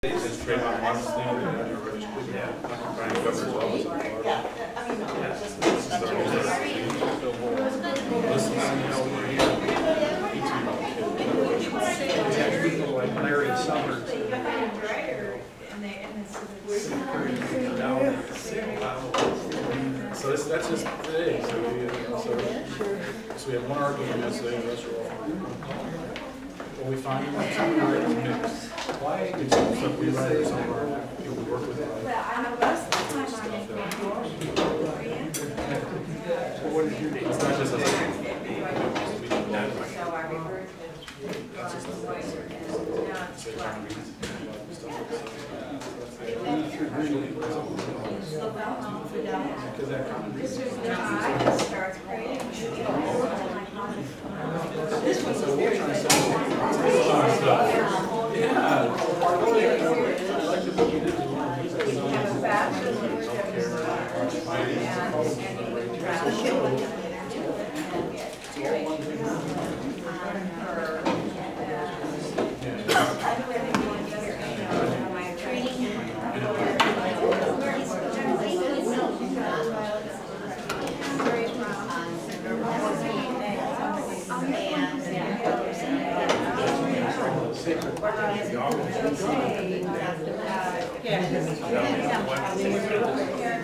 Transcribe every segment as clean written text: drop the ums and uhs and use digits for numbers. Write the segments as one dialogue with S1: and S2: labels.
S1: Just trade on one thing and then you're rich. Yeah. Trying to cover it all.
S2: Larry Summers.
S1: So that's just today. So we had one argument yesterday and the rest are all. Well, we find some mixed. Why? It's stuff we write somewhere. People we work with.
S2: What is your name?
S1: It's not just a thing.
S2: This one's so weird.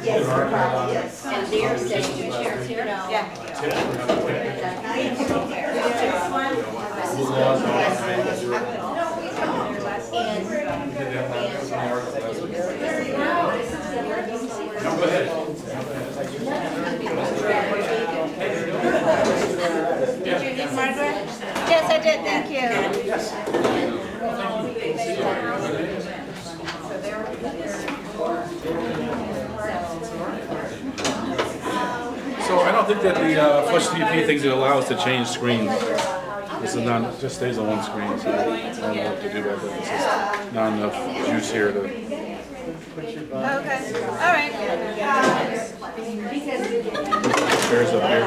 S3: Yes, and they're saying two chairs here. Yeah.
S1: Go ahead.
S3: Yes, I did. Thank you.
S1: So I don't think that the Flush TP things that allow us to change screens. This is not, just stays on one screen, so I don't know what to do about that. It's just not enough juice here to.
S3: Okay. All right.
S1: Chairs up here.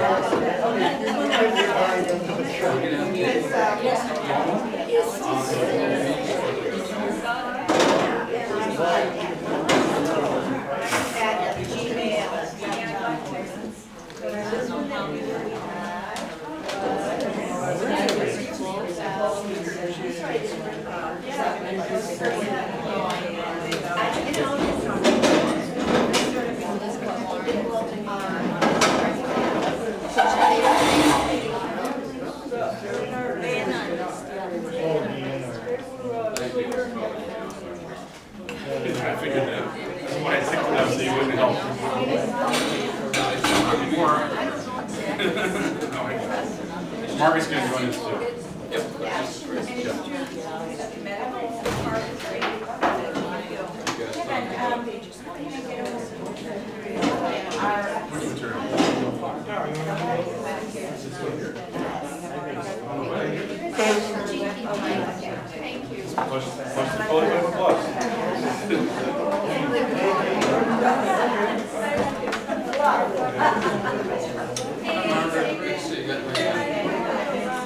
S1: I figured that. That's why I think that so you wouldn't help. Marcus can join us too. Yep.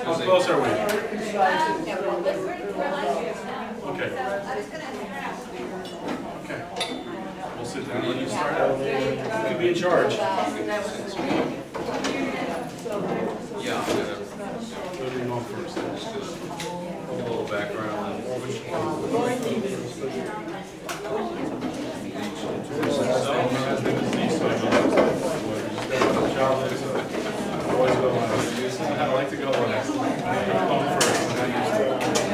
S1: How close are we? Okay. Okay. We'll sit down and let you start out. You can be in charge.
S4: Yeah,
S1: What are you going first?
S4: a little background.
S1: I like to go last. I'm going first.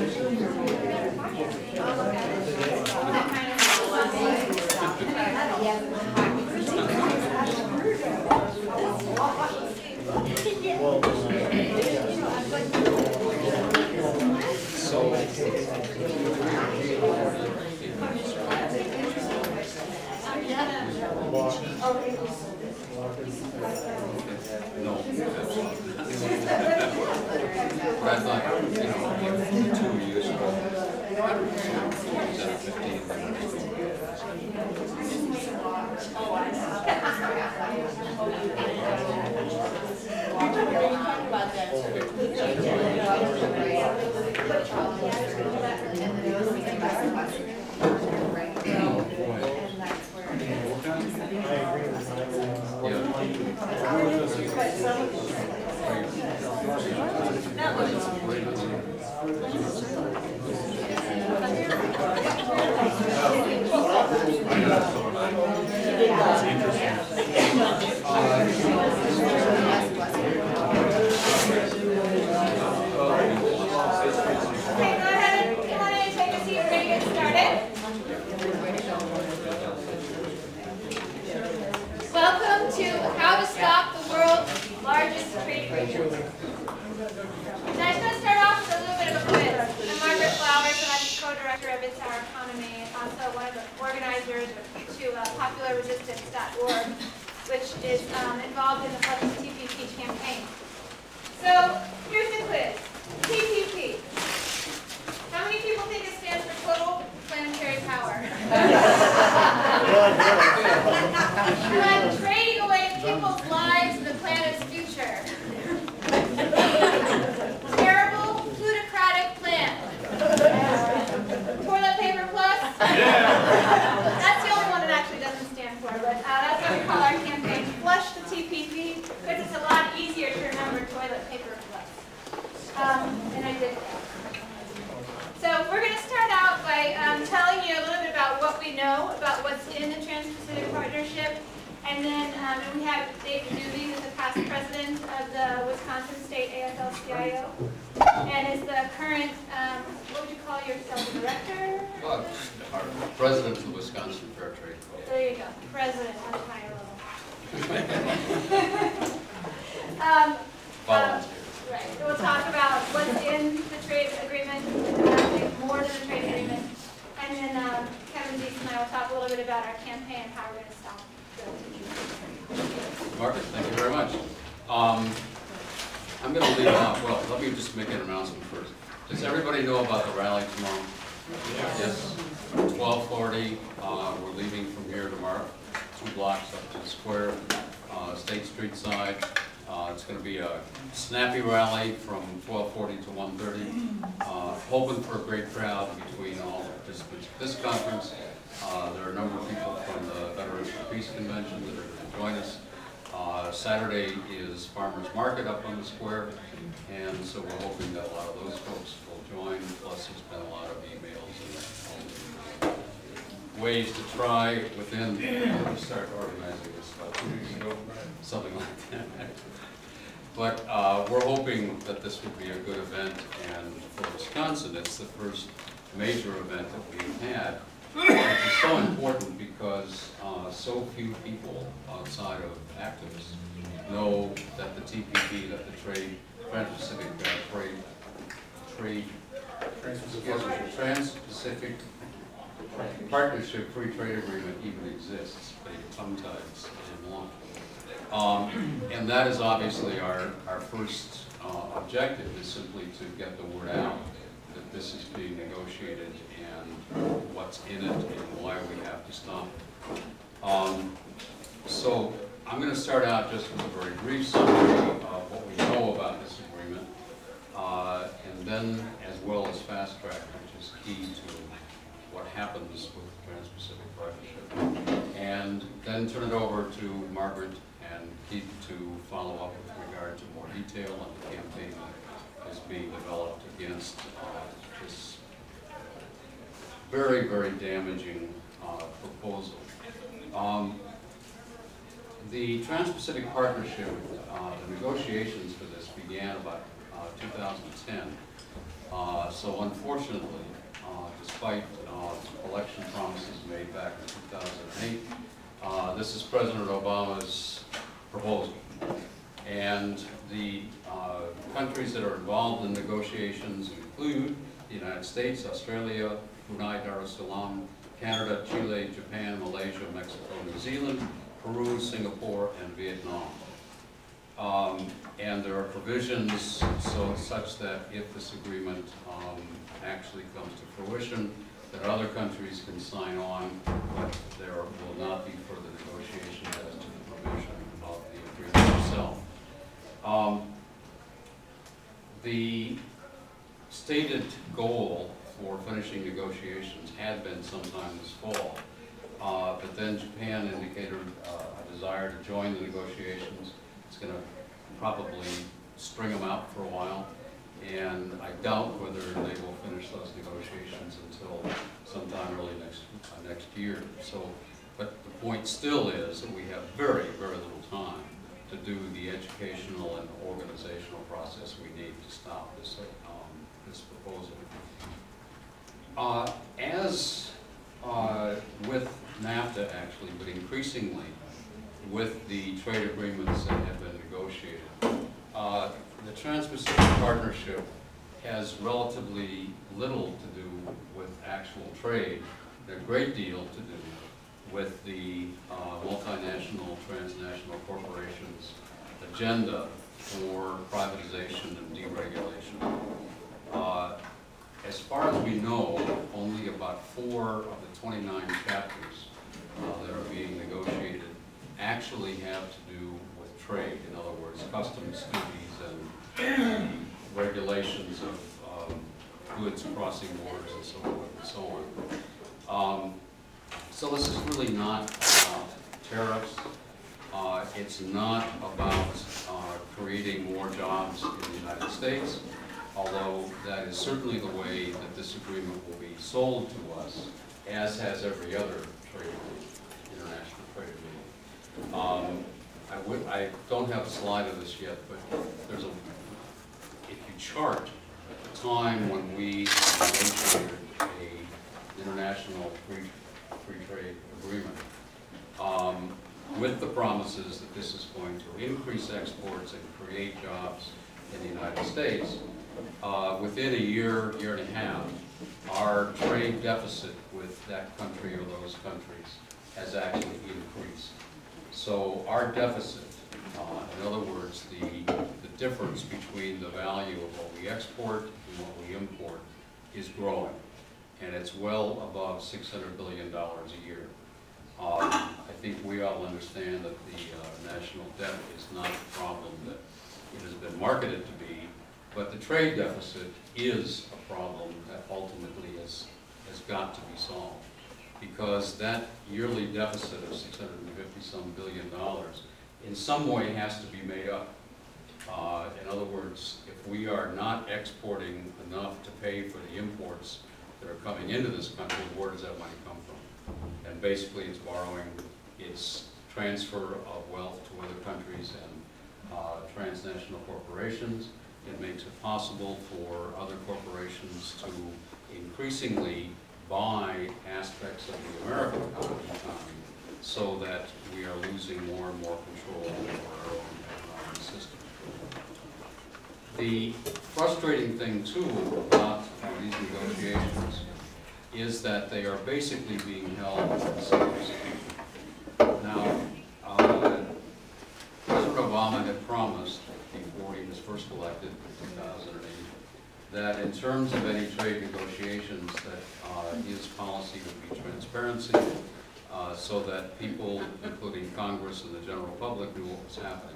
S4: No, but I thought, if 2 years ago, 15.
S5: Welcome to How to Stop the World's Largest Trade Agreement. So I'm just going to start off with a little bit of a quiz. I'm Margaret Flowers, and I'm the co-director of It's Our Economy, and also one of the organizers to popularresistance.org, which is involved in the TPP campaign. So here's the quiz. TPP. How many people think it stands for Total Planetary Power? Trading away people's lives and the planet's future. Terrible plutocratic plan. Toilet paper plus? Yeah. That's the only one it actually doesn't stand for, but that's what we call our campaign. Flush the TPP, because it's a lot easier to remember toilet paper plus. And I did that. So we're going to start out by telling you a little bit about what we know about what's in the Trans-Pacific Partnership. And then we have David Newby, who's the past president of the Wisconsin State AFL-CIO, and is the current, what would you call yourself, director?
S4: President of the Wisconsin Fair Trade.
S5: There you go, president, much higher level.
S4: Volunteer.
S5: Right, so we'll talk about what's in the trade agreement, more than the trade agreement, and then Kevin Deese and I will talk a little bit about our campaign and how we're going to stop it.
S4: Margaret, thank you very much. I'm going to lead off. Well, let me just make an announcement first. Does everybody know about the rally tomorrow? Yes. 12:40. We're leaving from here tomorrow, 2 blocks up to the square, State Street side. It's going to be a snappy rally from 12:40 to 1:30. Hoping for a great crowd between all the participants of this conference. There are a number of people from the Veterans for Peace Convention that are going to join us. Saturday is Farmers Market up on the square, and so we're hoping that a lot of those folks will join. Plus, there's been a lot of emails and ways to try within. We started organizing this about 2 weeks ago, something like that. But we're hoping that this will be a good event, and for Wisconsin, it's the first major event that we've had. Which is so important because so few people outside of activists know that the TPP, that the Trans-Pacific Partnership Free Trade Agreement even exists, but it tongue-ties and long. And that is obviously our first objective, is simply to get the word out that this is being negotiated and what's in it and why we have to stop it. So I'm going to start out just with a very brief summary of what we know about this agreement, and then as well as fast track, which is key to what happens with the Trans-Pacific Partnership, and then turn it over to Margaret and Keith to follow up with regard to more detail on the campaign that is being developed against this very, very damaging proposal. The Trans-Pacific Partnership, the negotiations for this began about 2010. So unfortunately, despite election promises made back in 2008, this is President Obama's proposal. And the countries that are involved in negotiations include the United States, Australia, Brunei Darussalam, Canada, Chile, Japan, Malaysia, Mexico, New Zealand, Peru, Singapore, and Vietnam. And there are provisions such that if this agreement actually comes to fruition, that other countries can sign on, but there will not be further negotiation as to the provision of the agreement itself. The stated goal for finishing negotiations had been sometime this fall, but then Japan indicated a desire to join the negotiations. It's going to probably string them out for a while, and I doubt whether they will finish those negotiations until sometime early next year. So, but the point still is that we have very, very little time to do the educational and organizational process we need to stop this this proposal. As with NAFTA actually, but increasingly with the trade agreements that have been negotiated, the Trans-Pacific Partnership has relatively little to do with actual trade, and a great deal to do with the multinational, transnational corporations' agenda for privatization and deregulation. As far as we know, only about 4 of the 29 chapters that are being negotiated actually have to do with trade. In other words, customs duties and regulations of goods crossing borders and so forth and so on. So this is really not about tariffs. It's not about creating more jobs in the United States, although that is certainly the way that this agreement will be sold to us, as has every other trade agreement, international trade agreement. I don't have a slide of this yet, but there's if you chart the time when we negotiated an international free trade agreement, with the promises that this is going to increase exports and create jobs in the United States, within a year, year and a half, our trade deficit with that country or those countries has actually increased. So our deficit, in other words, the difference between the value of what we export and what we import is growing, and it's well above $600 billion a year. I think we all understand that the national debt is not the problem that it has been marketed to be, but the trade deficit is a problem that ultimately has got to be solved, because that yearly deficit of $650-some billion in some way has to be made up. In other words, if we are not exporting enough to pay for the imports that are coming into this country, where does that money come from? And basically it's borrowing, it's transfer of wealth to other countries and transnational corporations. It makes it possible for other corporations to increasingly buy aspects of the American economy so that we are losing more and more control over our own economic system. The frustrating thing, too, about these negotiations is that they are basically being held in secrecy. Now, President Obama had promised before he was first elected in 2008 that in terms of any trade negotiations that his policy would be transparency, so that people, including Congress and the general public, knew what was happening.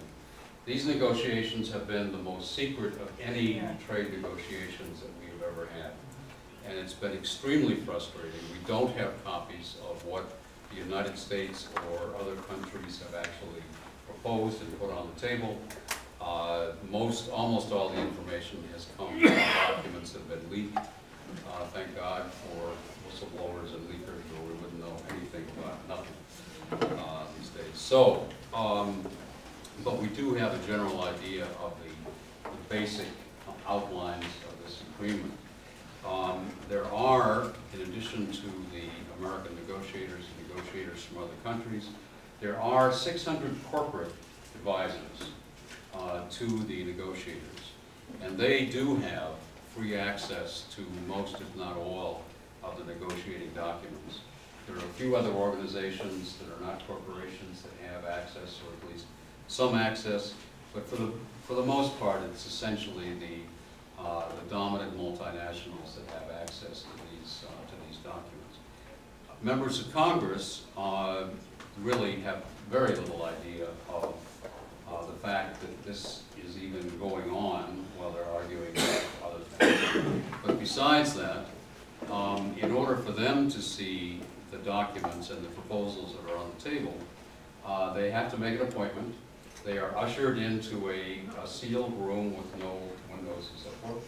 S4: These negotiations have been the most secret of any trade negotiations that we have ever had. And it's been extremely frustrating. We don't have copies of what the United States or other countries have actually proposed and put on the table. Almost all the information has come from documents that have been leaked. Thank God for whistleblowers and leakers, or we wouldn't know anything about nothing these days. So, but we do have a general idea of the basic outlines of this agreement. There are, in addition to the American negotiators and negotiators from other countries, there are 600 corporate advisors to the negotiators. And they do have free access to most, if not all, of the negotiating documents. There are a few other organizations that are not corporations that have access, or at least some access, but for the most part, it's essentially the dominant multinationals that have access to these documents. Members of Congress really have very little idea of the fact that this is even going on while they're arguing about other things. But besides that, in order for them to see the documents and the proposals that are on the table, they have to make an appointment. They are ushered into a sealed room with no windows and so forth.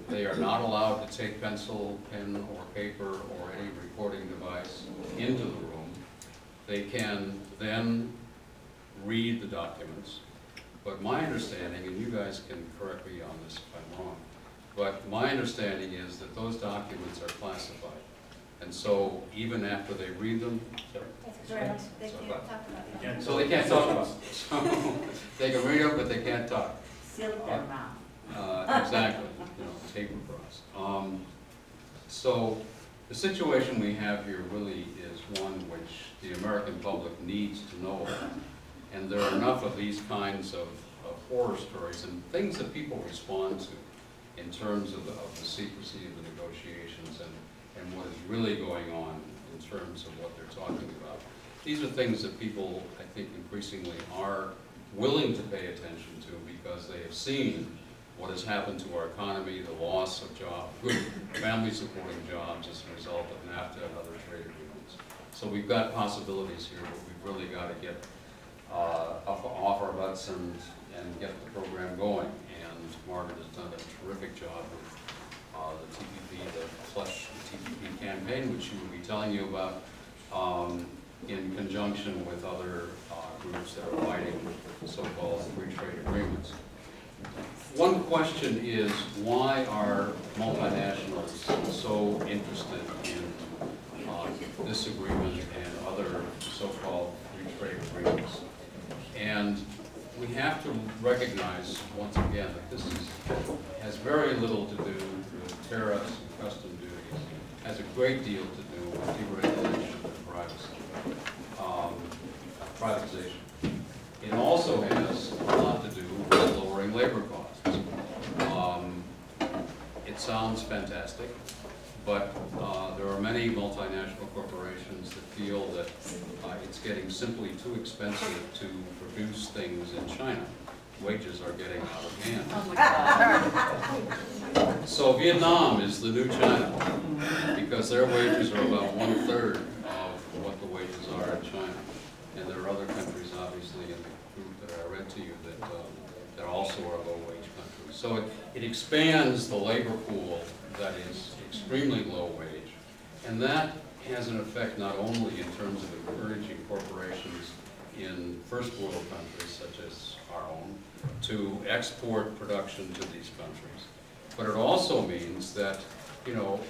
S4: They are not allowed to take pencil, pen, or paper, or any recording device into the room. They can then read the documents. But my understanding, and you guys can correct me on this if I'm wrong, but my understanding is that those documents are classified. And so even after they read them,
S5: That's correct. They can't talk about that.
S4: so they can't talk about it. So they can read them, but they can't talk.
S3: Seal their mouth.
S4: Exactly, you know, tape across. So the situation we have here really is one which the American public needs to know about. And there are enough of these kinds of horror stories and things that people respond to in terms of the secrecy of the negotiations and what is really going on in terms of what they're talking about. These are things that people, I think, increasingly are willing to pay attention to because they have seen what has happened to our economy, the loss of jobs, good family-supporting jobs as a result of NAFTA and other trade agreements. So we've got possibilities here, but we've really got to get off our butts and get the program going. And Margaret has done a terrific job with the TPP, the Flush TPP campaign, which she will be telling you about in conjunction with other groups that are fighting so-called free trade agreements. One question is, why are multinationals so interested in this agreement and other so-called free trade agreements? And we have to recognize, once again, that this has very little to do with tariffs and custom duties, has a great deal to do with deregulation and privatization. It also has a lot to do with lowering labor costs. It sounds fantastic, but there are many multinational corporations that feel that it's getting simply too expensive to produce things in China. Wages are getting out of hand.
S3: Oh my God.
S4: So Vietnam is the new China because their wages are about 1/3 of what the wages are in China. And there are other countries, obviously, in the group that I read to you that also are low-wage countries. So it expands the labor pool that is extremely low wage, and that has an effect not only in terms of encouraging corporations in first world countries such as our own to export production to these countries, but it also means that, you know,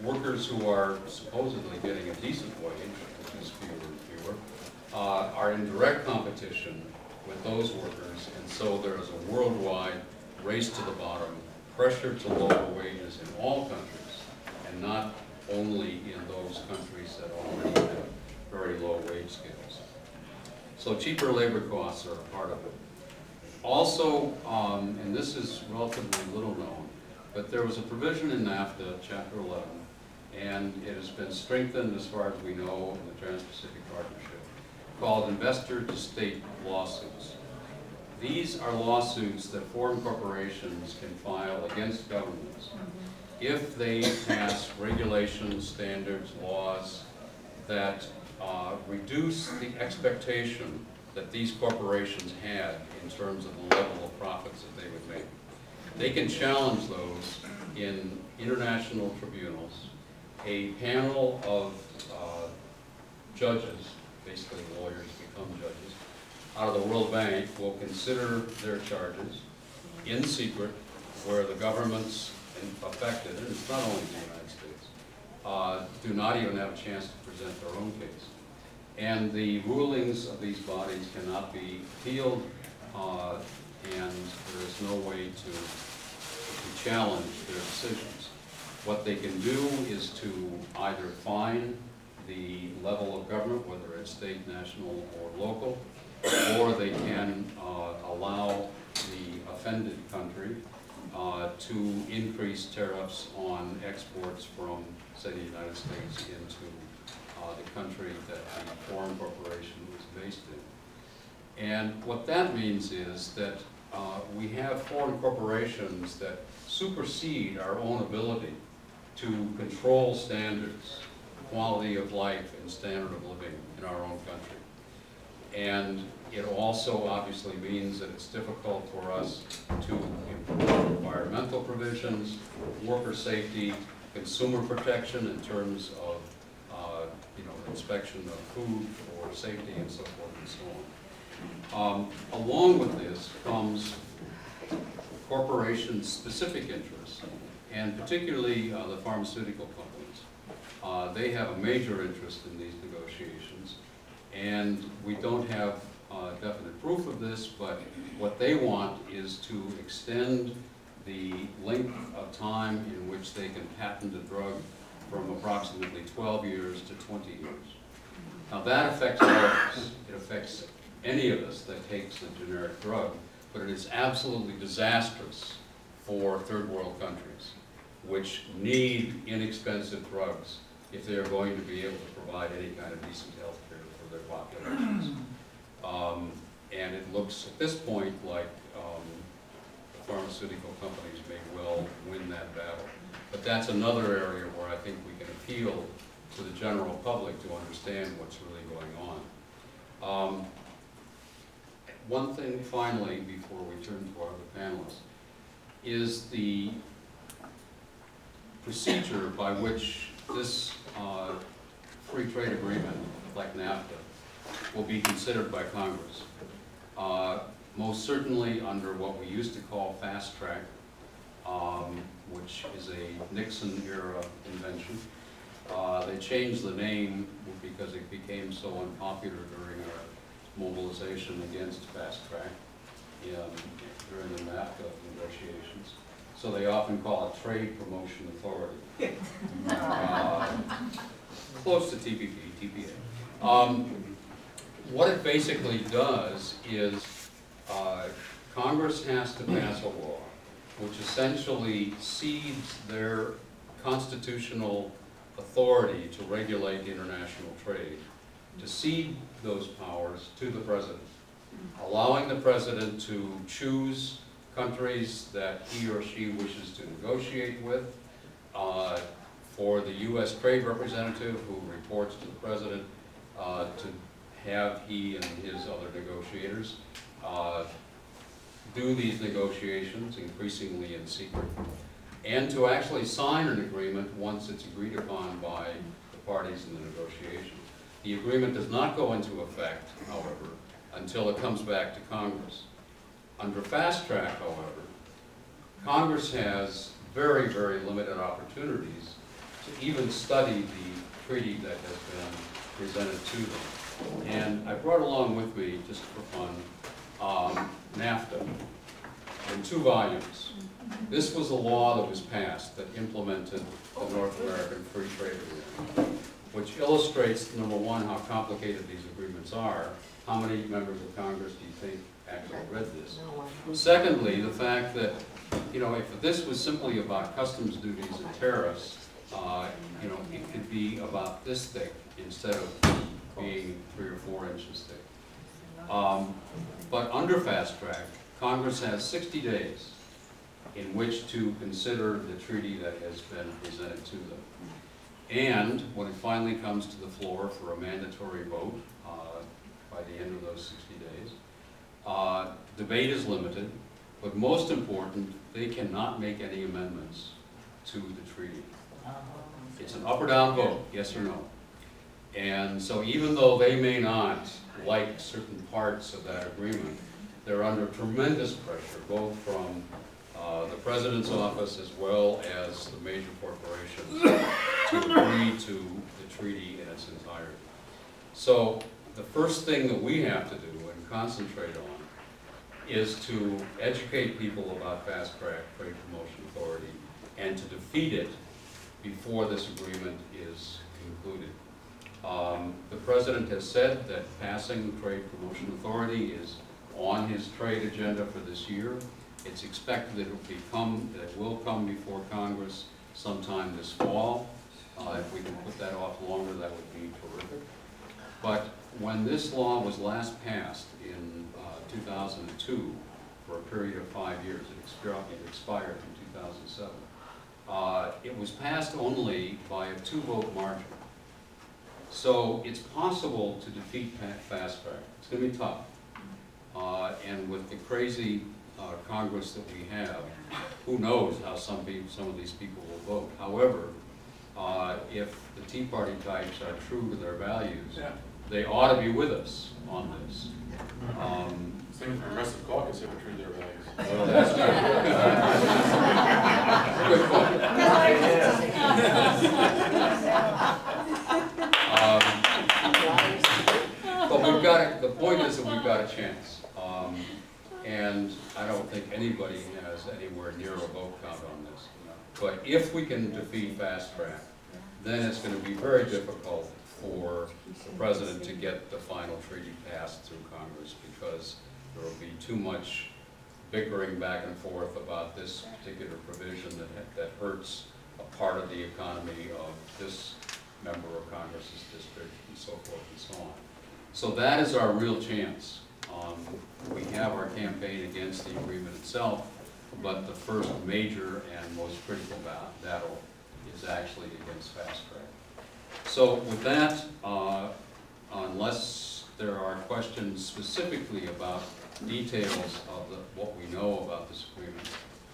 S4: workers who are supposedly getting a decent wage, which is fewer and fewer, are in direct competition with those workers, and so there is a worldwide race to the bottom, pressure to lower wages in all countries, and not only in those countries that already have very low wage scales. So cheaper labor costs are a part of it. Also, and this is relatively little known, but there was a provision in NAFTA, Chapter 11, and it has been strengthened as far as we know in the Trans-Pacific Partnership, called investor-to-state lawsuits. These are lawsuits that foreign corporations can file against governments if they pass regulations, standards, laws that reduce the expectation that these corporations had in terms of the level of profits that they would make. They can challenge those in international tribunals. A panel of judges, basically lawyers become judges, out of the World Bank will consider their charges in secret, where the governments affected, and it's not only the United States, do not even have a chance to present their own case. And the rulings of these bodies cannot be appealed, and there is no way to challenge their decisions. What they can do is to either fine the level of government, whether it's state, national, or local, or they can allow the offended country to increase tariffs on exports from, say, the United States into the country that the foreign corporation was based in. And what that means is that we have foreign corporations that supersede our own ability to control standards, quality of life, and standard of living in our own country. And it also obviously means that it's difficult for us to improve environmental provisions, worker safety, consumer protection in terms of inspection of food for safety and so forth and so on. Along with this comes corporation-specific interests, and particularly the pharmaceutical companies. They have a major interest in these negotiations, and we don't have definite proof of this, but what they want is to extend the length of time in which they can patent a drug from approximately 12 years to 20 years. Now that affects all of us. It affects any of us that takes a generic drug, but it is absolutely disastrous for third world countries, which need inexpensive drugs if they are going to be able to provide any kind of decent health care for their populations. And it looks at this point like the pharmaceutical companies may well win that battle. But that's another area where I think we can appeal to the general public to understand what's really going on. One thing finally, before we turn to our other panelists, is the procedure by which this free trade agreement, like NAFTA, will be considered by Congress. Most certainly under what we used to call fast track, which is a Nixon-era invention. They changed the name because it became so unpopular during our mobilization against fast track during the NAFTA negotiations. So they often call it Trade Promotion Authority. Close to TPP, TPA. What it basically does is Congress has to pass a law which essentially cedes their constitutional authority to regulate international trade, to cede those powers to the president, allowing the president to choose countries that he or she wishes to negotiate with, for the U.S. trade representative who reports to the president to have he and his other negotiators do these negotiations, increasingly in secret, and to actually sign an agreement once it's agreed upon by the parties in the negotiation. The agreement does not go into effect, however, until it comes back to Congress. Under fast track, however, Congress has very, very limited opportunities to even study the treaty that has been presented to them. And I brought along with me, just for fun, NAFTA in 2 volumes. This was a law that was passed that implemented the North American Free Trade Agreement, which illustrates, number one, how complicated these agreements are. How many members of Congress do you think actually read this? Secondly, the fact that, if this was simply about customs duties and tariffs, it could be about this thick instead of being 3 or 4 inches thick. But under fast track, Congress has 60 days in which to consider the treaty that has been presented to them. And when it finally comes to the floor for a mandatory vote by the end of those 60 days, debate is limited, but most important, they cannot make any amendments to the treaty. It's an up or down vote, yes or no. And so even though they may not like certain parts of that agreement, they're under tremendous pressure, both from the President's office as well as the major corporations to agree to the treaty in its entirety. So the first thing that we have to do and concentrate on is to educate people about Fast Track Trade Promotion Authority and to defeat it before this agreement is concluded. The President has said that passing the Trade Promotion Authority is on his trade agenda for this year. It's expected that it will come before Congress sometime this fall. If we can put that off longer, that would be terrific. But when this law was last passed in 2002, for a period of 5 years, it expired in 2007, it was passed only by a 2-vote margin. So it's possible to defeat Fast Track. It's going to be tough. And with the crazy Congress that we have, who knows how some of these people will vote. However, if the Tea Party types are true to their values, they ought to be with us on this.
S1: Same with the Progressive Caucus, if true to their values.
S4: Well, that's good point. But we've got the point is that we've got a chance. And I don't think anybody has anywhere near a vote count on this. But if we can defeat Fast Track, then it's going to be very difficult for the President to get the final treaty passed through Congress, because there will be too much bickering back and forth about this particular provision that hurts a part of the economy of this member of Congress's district, and so forth and so on. So that is our real chance. We have our campaign against the agreement itself, but the first major and most critical battle is actually against Fast Track. So with that, unless there are questions specifically about details of what we know about this agreement,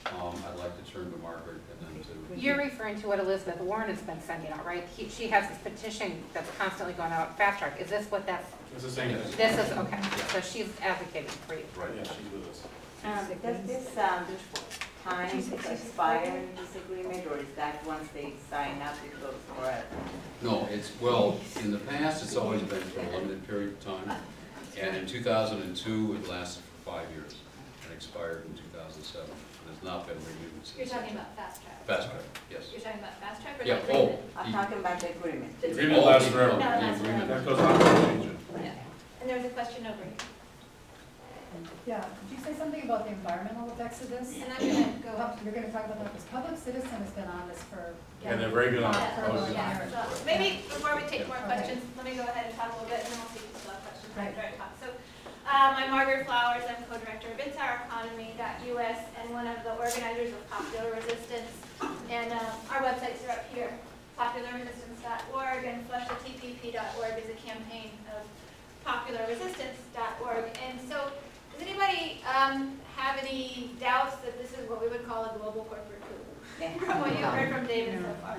S4: I'd like to turn to Margaret and then to...
S6: You're referring to what Elizabeth Warren has been sending out, right? She has this petition that's constantly going out, Fast Track. Is this what that's...
S1: It's the same thing.
S6: This is, okay. So she's advocating for you.
S1: Right, yeah, she's with us.
S3: Does this time expire in this agreement, or is that once they sign up, it goes forever?
S4: No, well, in the past, it's always been for a limited period of time. And in 2002, it lasted for 5 years and expired in 2007. And has not been renewed since.
S5: You're talking about Fast Track?
S4: Fast Track, yes.
S5: You're talking about Fast Track or
S4: Yeah,
S5: the agreement?
S3: I'm talking about the agreement.
S1: The agreement lasts forever.
S5: No, it lasts
S4: The agreement.
S1: That goes on to change it.
S5: Yeah. And there was a question over here.
S7: Yeah, could you say something about the environmental effects of this?
S5: And I'm going to go up.
S7: You're going to talk about that, because Public Citizen has been on this for.
S1: And they're very good on it.
S7: For over a
S5: Yeah,
S7: year.
S5: so maybe before we take more
S7: Okay.
S5: questions, let me go ahead and talk a little bit, and then we'll see if you still have questions
S7: Right.
S5: after I talk. So, I'm Margaret Flowers. I'm co-director of InsireEconomy.us and one of the organizers of Popular Resistance. And our websites are up here, popularresistance.org, and flushthetpp.org is a campaign of popularresistance.org. And so, does anybody have any doubts that this is what we would call a global corporate coup? From what you've heard from David so far.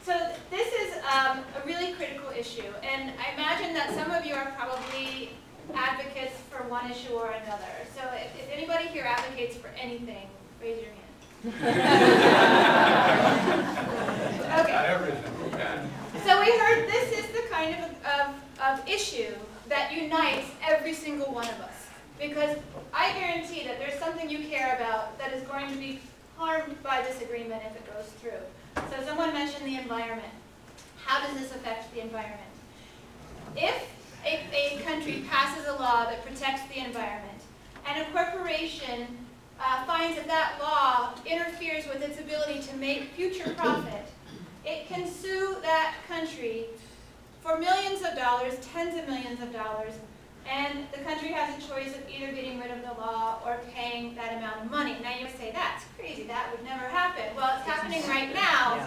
S5: So this is a really critical issue, and I imagine that some of you are probably advocates for one issue or another. So if anybody here advocates for anything, raise your hand. Okay. So we heard this is the kind of issue that unites every single one of us. Because I guarantee that there's something you care about that is going to be harmed by this agreement if it goes through. So someone mentioned the environment. How does this affect the environment? If a country passes a law that protects the environment, and a corporation finds that that law interferes with its ability to make future profit, it can sue that country for millions of dollars, tens of millions of dollars, and the country has a choice of either getting rid of the law or paying that amount of money. Now you say, that's crazy, that would never happen. Well, it's happening right now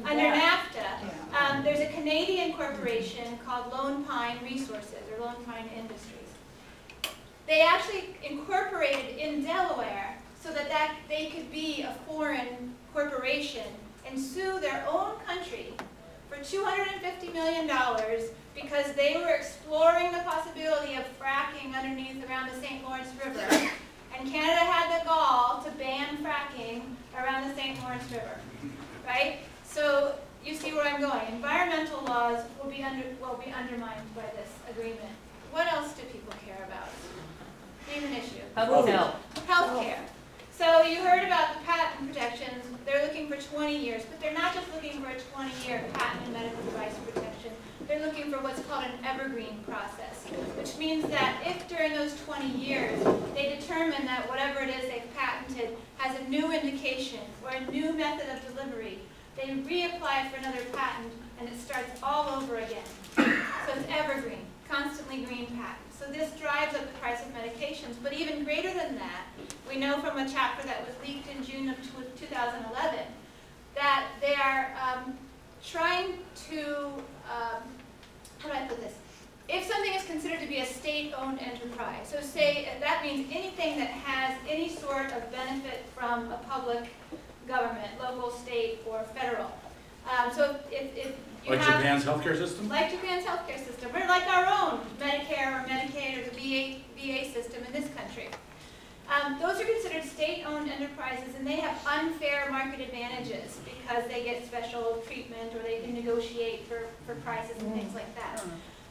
S5: under NAFTA. There's a Canadian corporation called Lone Pine Resources, or Lone Pine Industries. They actually incorporated in Delaware so that they could be a foreign corporation and sue their own country for $250 million because they were exploring the possibility of fracking underneath around the St. Lawrence River. And Canada had the gall to ban fracking around the St. Lawrence River, right? So you see where I'm going. Environmental laws will be undermined by this agreement. What else do people care about? Name an issue.
S3: Public health.
S5: Healthcare. So you heard about the patent protections. They're looking for 20 years, but they're not just looking for a 20-year patent and medical device protection. They're looking for what's called an evergreen process, which means that if during those 20 years they determine that whatever it is they've patented has a new indication or a new method of delivery, they reapply for another patent and it starts all over again. So it's evergreen, constantly green patent. So this drives up the price of medications, but even greater than that, we know from a chapter that was leaked in June of 2011 that they are trying to, how do I put this? If something is considered to be a state-owned enterprise, so say that means anything that has any sort of benefit from a public government, local, state, or federal. So if you
S1: Like
S5: have,
S1: Japan's healthcare system?
S5: like Japan's healthcare system, or like our own Medicare or Medicaid or the VA system in this country. Those are considered state-owned enterprises, and they have unfair market advantages because they get special treatment or they can negotiate for prices and things like that.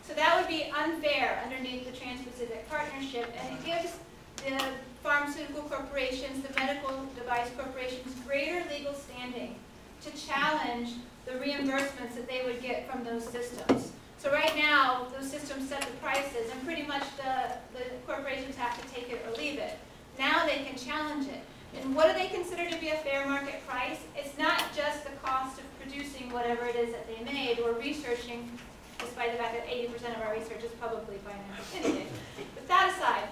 S5: So that would be unfair underneath the Trans-Pacific Partnership, and it gives the pharmaceutical corporations, the medical device corporations, greater legal standing to challenge the reimbursements that they would get from those systems. So right now, those systems set the prices, and pretty much the corporations have to take it or leave it. Now they can challenge it. And what do they consider to be a fair market price? It's not just the cost of producing whatever it is that they made or researching, despite the fact that 80% of our research is publicly financed. But that aside,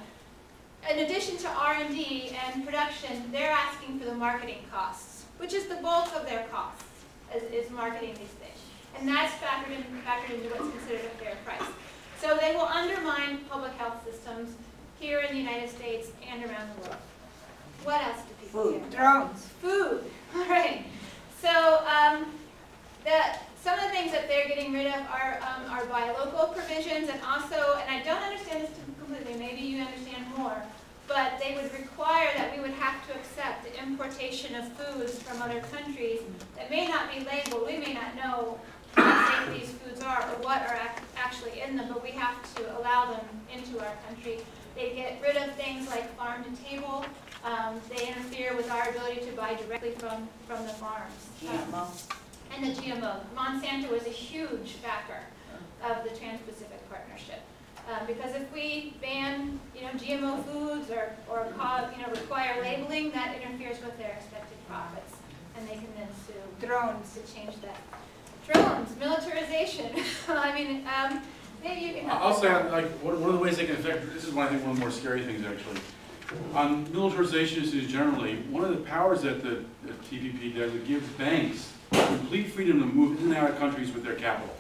S5: in addition to R&D and production, they're asking for the marketing costs, which is the bulk of their costs, is marketing these things. And that's factored into what's considered a fair price. So they will undermine public health systems here in the United States and around the world. What else do people care?
S3: Drones.
S5: Food. All right. So some of the things that they're getting rid of are buy local provisions, and also, and I don't understand this completely, maybe you understand more, but they would require that we would have to accept the importation of foods from other countries that may not be labeled. We may not know how safe these foods are or what are actually in them, but we have to allow them into our country. They get rid of things like farm to table. They interfere with our ability to buy directly from the farms. And the GMO. Monsanto is a huge backer of the Trans-Pacific Partnership. Because if we ban, GMO foods or require labeling, that interferes with their expected profits, and they can then sue drones to change that. Drones, militarization. I mean, maybe you can help.
S1: I'll say, like, one of the ways they can affect, this is one, I think, one of the more scary things, actually. On militarization issues generally, one of the powers that the TPP does, it gives banks complete freedom to move in and out of countries with their capital.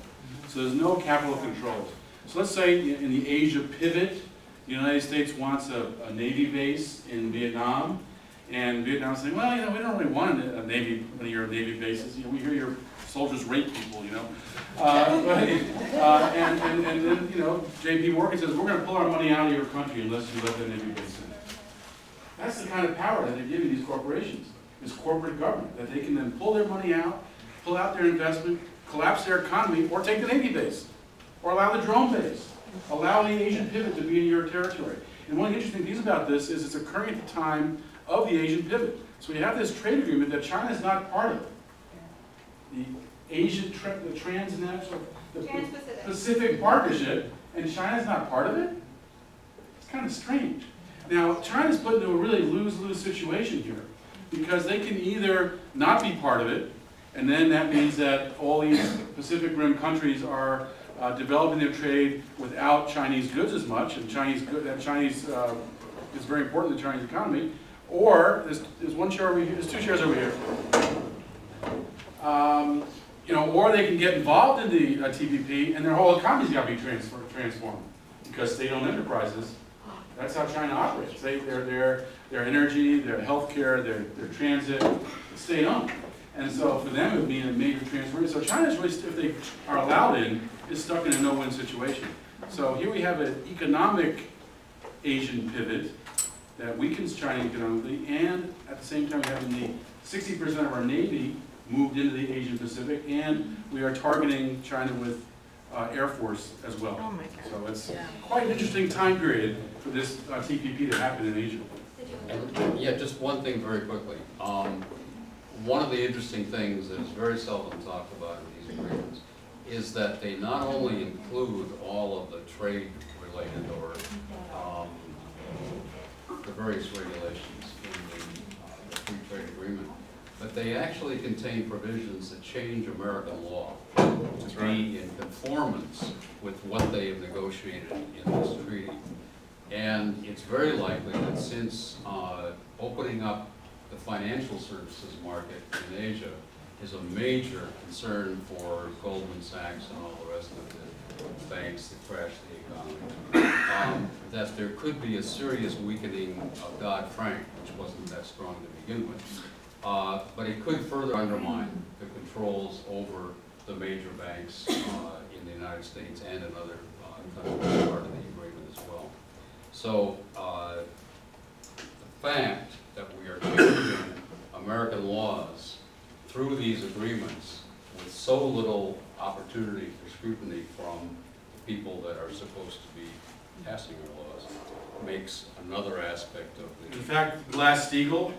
S1: So there's no capital controls. So let's say in the Asia pivot, the United States wants a Navy base in Vietnam, and Vietnam's saying, well, we don't really want a Navy, one of your Navy bases. We hear your soldiers rape people, right? And then, J.P. Morgan says, we're going to pull our money out of your country unless you let the Navy base in. That's the kind of power that they're giving these corporations, this corporate government, that they can then pull their money out, pull out their investment, collapse their economy, or take the Navy base, or allow the drone base, allow the Asian pivot to be in your territory. And one of the interesting things about this is it's occurring at the time of the Asian pivot. So we have this trade agreement that China is not part of. The Asian, the transnational, the Pacific Partnership, and China's not part of it? It's kind of strange. Now, China's put into a really lose-lose situation here, because they can either not be part of it, and then that means that all these Pacific Rim countries are developing their trade without Chinese goods as much, and Chinese is very important to the Chinese economy. Or there's one share over here, there's two shares over here. Or they can get involved in the TPP, and their whole economy's got to be transformed, because state-owned enterprises. That's how China operates. Their energy, their healthcare, their transit, state-owned. And so for them, it would mean a major transformation. So China's really, if they are allowed in, is stuck in a no-win situation. So here we have an economic Asian pivot, that weakens China economically, and at the same time having the 60% of our Navy moved into the Asian Pacific, and we are targeting China with Air Force as well.
S8: Oh my God.
S1: So it's quite an interesting time period for this TPP to happen in Asia.
S4: And, yeah, just one thing very quickly. One of the interesting things that is very seldom talked about in these agreements is that they not only include all of the trade-related or the various regulations in the free trade agreement, but they actually contain provisions that change American law to be in conformance with what they have negotiated in this treaty. And it's very likely that since opening up the financial services market in Asia is a major concern for Goldman Sachs and all the rest of the banks that crash the economy, that there could be a serious weakening of Dodd-Frank, which wasn't that strong to begin with. But it could further undermine the controls over the major banks in the United States and in other countries part of the agreement as well. So the fact that we are changing American laws through these agreements with so little opportunity for scrutiny from the people that are supposed to be passing our laws makes another aspect of the...
S1: In fact, Glass-Steagall,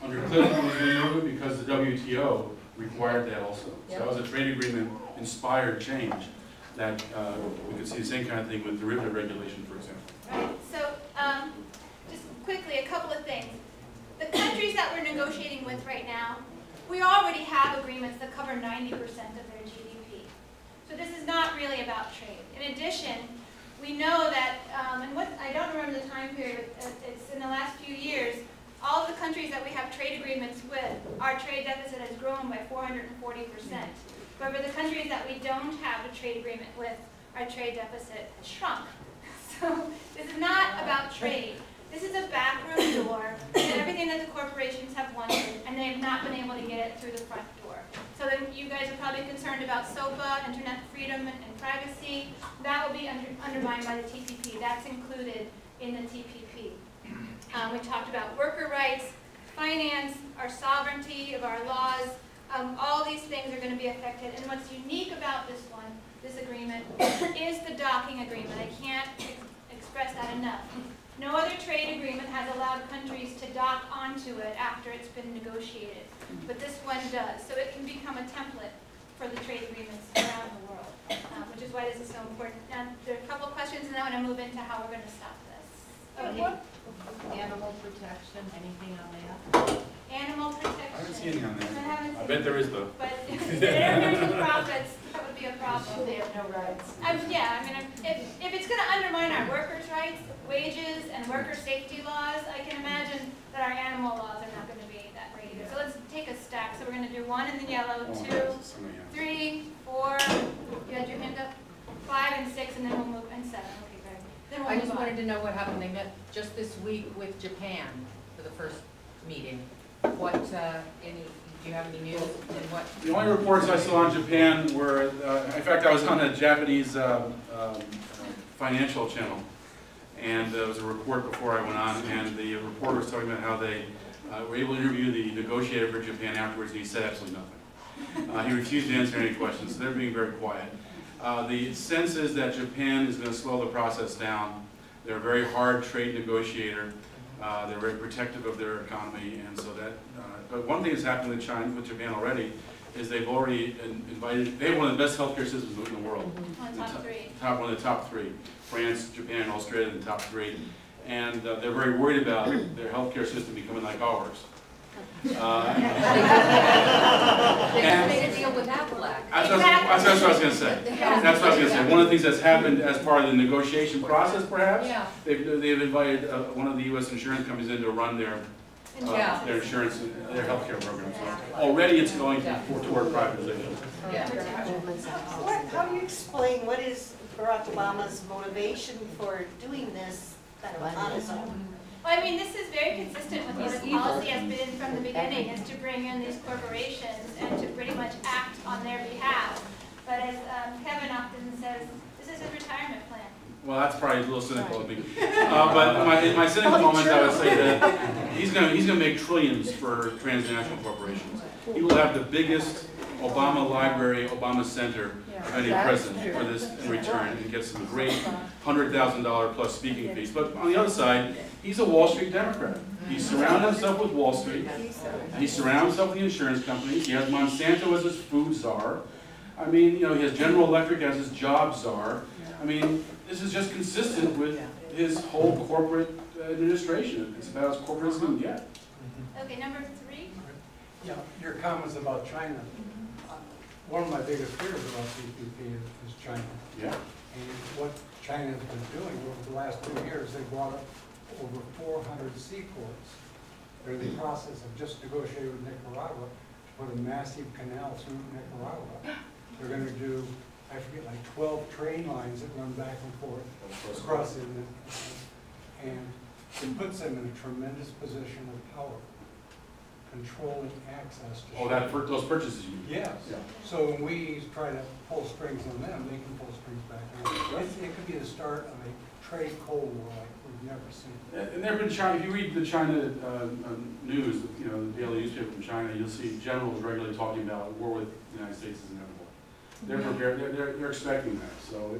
S1: under Clinton, was removed because the WTO required that also. So that was a trade agreement inspired change that we could see the same kind of thing with derivative regulation, for example.
S5: Right. So just quickly, a couple of things. The countries that we're negotiating with right now, we already have agreements that cover 90% of their GDP. So this is not really about trade. In addition, we know that, and what I don't remember the time period, it's in the last few years, all of the countries that we have trade agreements with, our trade deficit has grown by 440%. However, the countries that we don't have a trade agreement with, our trade deficit has shrunk. So this is not about trade. This is a backroom door and everything that the corporations have wanted, and they have not been able to get it through the front door. So then you guys are probably concerned about SOPA, internet freedom and privacy. That will be undermined by the TPP. That's included in the TPP. We talked about worker rights, finance, our sovereignty of our laws. All these things are going to be affected. And what's unique about this one, this agreement, is the docking agreement. I can't express that enough. No other trade agreement has allowed countries to dock onto it after it's been negotiated, but this one does. So it can become a template for the trade agreements around the world, which is why this is so important. Now, there are a couple of questions, and then I want to move into how we're going to stop this. Okay.
S8: Animal protection, anything on that?
S5: Animal protection.
S1: I haven't seen anything on
S5: I haven't
S1: that. I
S5: seen
S1: bet there is though.
S5: But if they're earning profits, that would be a problem.
S8: They have no rights.
S5: Yeah, I mean, if it's going to undermine our workers' rights, wages, and worker safety laws, I can imagine that our animal laws are not going to be that great either. So let's take a stack. So we're going to do 1 in the yellow, 2, 3, 4, you had your hand up, 5 and 6, and then we'll move, and 7. Okay, great. Then we'll
S8: I
S5: move
S8: just
S5: on.
S8: wanted to know what happened. They met just this week with Japan for the first meeting. What, do you have any news? And what?
S1: The only reports I saw on Japan were, in fact, I was on a Japanese financial channel, and there was a report before I went on, and the reporter was talking about how they were able to interview the negotiator for Japan afterwards, and he said absolutely nothing. He refused to answer any questions, so they're being very quiet. The sense is that Japan is going to slow the process down. They're a very hard trade negotiator. They're very protective of their economy, and so that. But one thing that's happened with Japan already, is they've already invited. They have one of the best healthcare systems in the world. One of the top three. France, Japan, and Australia, the top 3. And they're very worried about their healthcare system becoming like ours.
S8: They made a deal with Apple.
S1: That's what I was going to say. That's what I was going to say. One of the things that's happened as part of the negotiation process, perhaps, they've invited one of the U.S. insurance companies in to run their insurance, their healthcare program. So already it's going toward privatization.
S9: How do you explain what is Barack Obama's motivation for doing this kind of on his own?
S5: Well, I mean, this is very consistent with what his policy has been from the beginning, is to bring in these corporations and to pretty much act on their behalf. But as Kevin often says, this is his retirement plan.
S1: Well, that's probably a little cynical of me. But in my cynical moment, I would say that he's gonna make trillions for transnational corporations. He will have the biggest Obama library, Obama center of any president for this in return, and get some great $100,000 plus speaking fees. But on the other side, he's a Wall Street Democrat. He surrounded himself with Wall Street. He surrounds himself with the insurance companies. He has Monsanto as his food czar. I mean, you know, he has General Electric as his job czar. I mean, this is just consistent with his whole corporate administration. It's about as corporate as it can get.
S5: Okay, number 3.
S2: Yeah, your comments about China. One of my biggest fears about TPP is China.
S1: Yeah.
S2: And what China has been doing over the last 2 years, they brought up over 400 seaports. They're in the process of just negotiating with Nicaragua to put a massive canal through Nicaragua. They're going to do, I forget, like 12 train lines that run back and forth across it. And it puts them in a tremendous position of power, controlling access to.
S1: Oh, those purchases you mean?
S2: Yes.
S1: Yeah.
S2: So when we try to pull strings on them, they can pull strings back on us. It could be the start of a trade cold war like we've never seen.
S1: And there have been China, if you read the China news, you know, the daily newspaper from China, you'll see generals regularly talking about war with the United States is inevitable. They're prepared, they're expecting that. So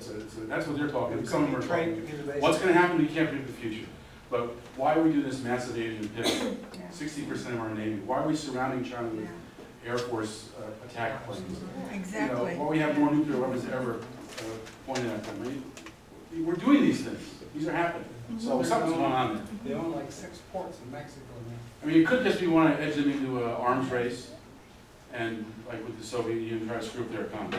S1: that's what they're talking about. Some of them are talking. What's going to happen, you can't predict the future. But why do we do this massive Asian pivot? 60% of our Navy. Why are we surrounding China with Air Force attack planes?
S10: Exactly.
S1: You know, why we have more nuclear weapons ever pointed at them. We're doing these things. These are happening. So something's going on there.
S2: They own like 6 ports in Mexico now.
S1: I mean, it could just be want to edge them into an arms race, and like with the Soviet Union, try to screw up their economy.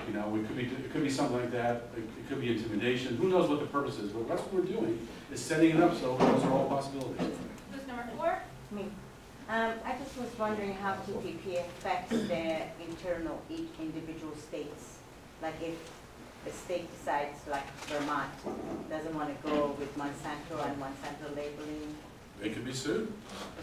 S1: You know, it could be something like that. It could be intimidation. Who knows what the purpose is? But that's what we're doing, is setting it up so those are all possibilities.
S5: Who's number 4?
S3: Me. I just was wondering how TPP affects the internal each individual states. Like if a state decides, like Vermont, doesn't want to go with Monsanto and Monsanto labeling.
S1: They could be sued.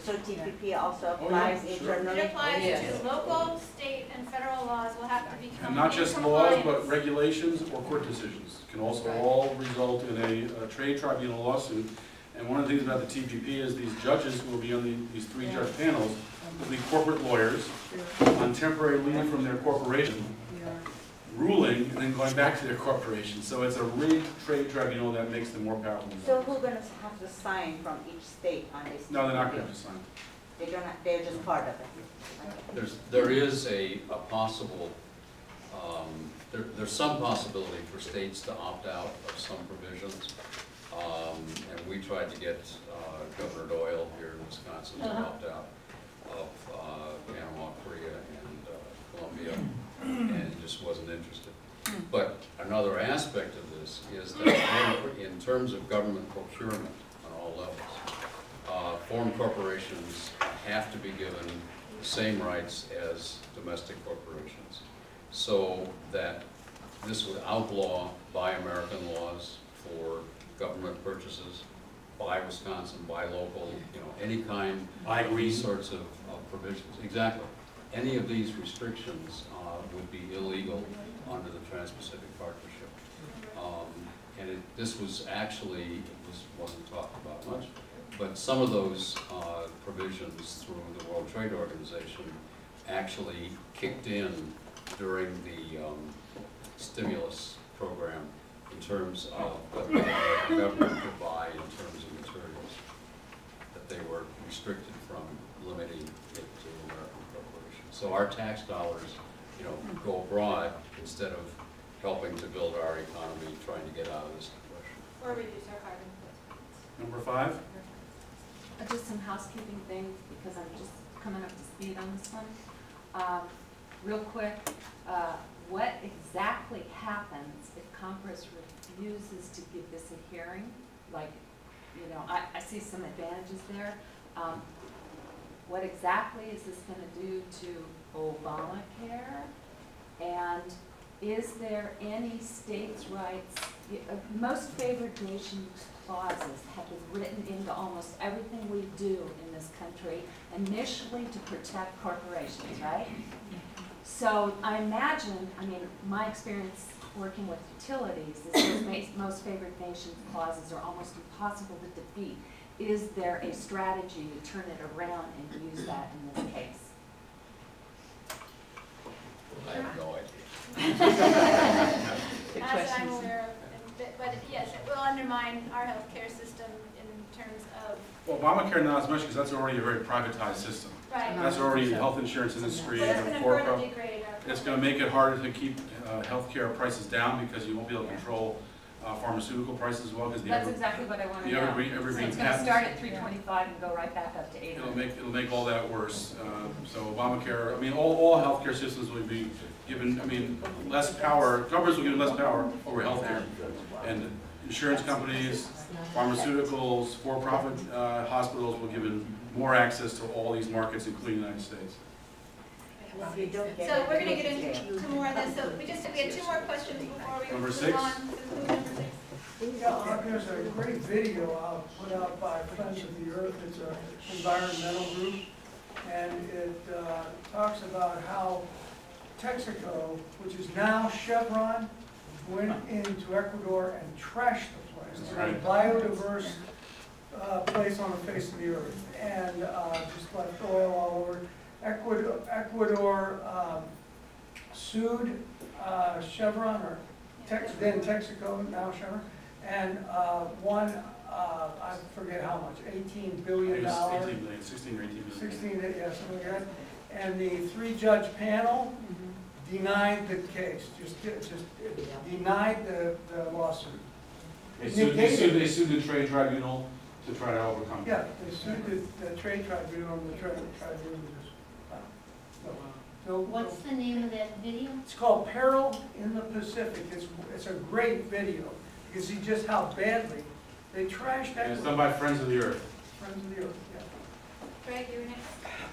S3: So TPP also
S1: Oh,
S3: applies
S1: yeah, sure.
S3: internally?
S5: It applies
S8: Yes.
S5: to local, state, and federal laws will have to become
S1: And not just
S5: in
S1: laws,
S5: compliance.
S1: but regulations or court decisions can also all result in a trade tribunal lawsuit. And one of the things about the TPP is these judges who will be on these 3 judge panels will be corporate lawyers on temporary leave from their corporation, ruling and then going back to their corporation. So it's a rigged trade tribunal that makes them more powerful.
S3: So who's going to have to sign from each state on this?
S1: No, they're not going to have to sign.
S3: They're just part of it.
S4: There is a possible, there's some possibility for states to opt out of some provisions. And we tried to get Governor Doyle here in Wisconsin to opt out of Panama, Korea, and Colombia, and he just wasn't interested. But another aspect of this is that in terms of government procurement on all levels, foreign corporations have to be given the same rights as domestic corporations, so that this would outlaw Buy American laws for government purchases, by Wisconsin, by local, you know, any kind of these sorts of provisions. Exactly. Any of these restrictions would be illegal under the Trans-Pacific Partnership. And this was actually, wasn't talked about much, but some of those provisions through the World Trade Organization actually kicked in during the stimulus program in terms of what the government could buy in terms of materials, that they were restricted from limiting it to American corporations. So our tax dollars, you know, go abroad instead of helping to build our economy, trying to get out of this depression.
S5: Or reduce our carbon footprint.
S1: Number 5?
S10: Just some housekeeping things, because I'm just coming up to speed on this one. Real quick, what exactly happens if Congress refuses to give this a hearing? Like, you know, I see some advantages there. What exactly is this going to do to Obamacare? And is there any states' rights? Most favored nations clauses have been written into almost everything we do in this country, initially to protect corporations, right? So I imagine, I mean, my experience working with utilities is those most favored nations clauses are almost impossible to defeat. Is there a strategy to turn it around and use that in this case?
S4: I have no idea.
S6: Good
S5: As
S6: questions.
S5: I'm aware of, but yes, it will undermine our healthcare system in terms of,
S1: Well, Obamacare not as much, because that's already a very privatized system.
S5: right.
S1: That's already the health insurance industry.
S5: But it's
S1: and
S5: going to
S1: for-
S5: further degrade our.
S1: It's going to make it harder to keep healthcare prices down, because you won't be able to control pharmaceutical prices as well, because
S10: That's exactly what I want to
S1: the
S10: know.
S1: evergreen
S10: So it's going to
S1: patents.
S10: start at 325 and go right back up to 800.
S1: It'll make all that worse. So Obamacare, I mean, all healthcare systems will be given, I mean, less power, governments will give less power over healthcare. And insurance companies, pharmaceuticals, for-profit hospitals will be given more access to all these markets, including the United States.
S3: If you don't get
S5: So
S3: it,
S5: we're going to
S3: you
S5: get
S3: can't.
S5: into more of this. So we had 2 more questions before we
S1: Number
S5: move
S1: 6.
S5: on to who number 6.
S11: Yeah, there's a great video put out by Friends of the Earth. It's an environmental group, and it talks about how Texaco, which is now Chevron, went into Ecuador and trashed the place. It's a
S1: Right.
S11: biodiverse place on the face of the earth, and just left oil all over. Ecuador sued Chevron, or then Texaco, now Chevron, and won, I forget how much, $18 billion.
S1: 18 billion, 16 or 18 billion.
S11: 16, yeah, something like that. And the 3-judge panel denied the case, just denied the lawsuit.
S1: They sued the trade tribunal to try to overcome it.
S11: Yeah, they sued the trade tribunal, and the trade tribunal just, so
S12: What's the name of that video?
S11: it's called Peril in the Pacific. It's a great video. You can see just how badly they trashed
S1: And it's
S11: Ecuador.
S1: done by Friends of the Earth.
S11: Friends of the Earth, yeah.
S5: Greg, you're next.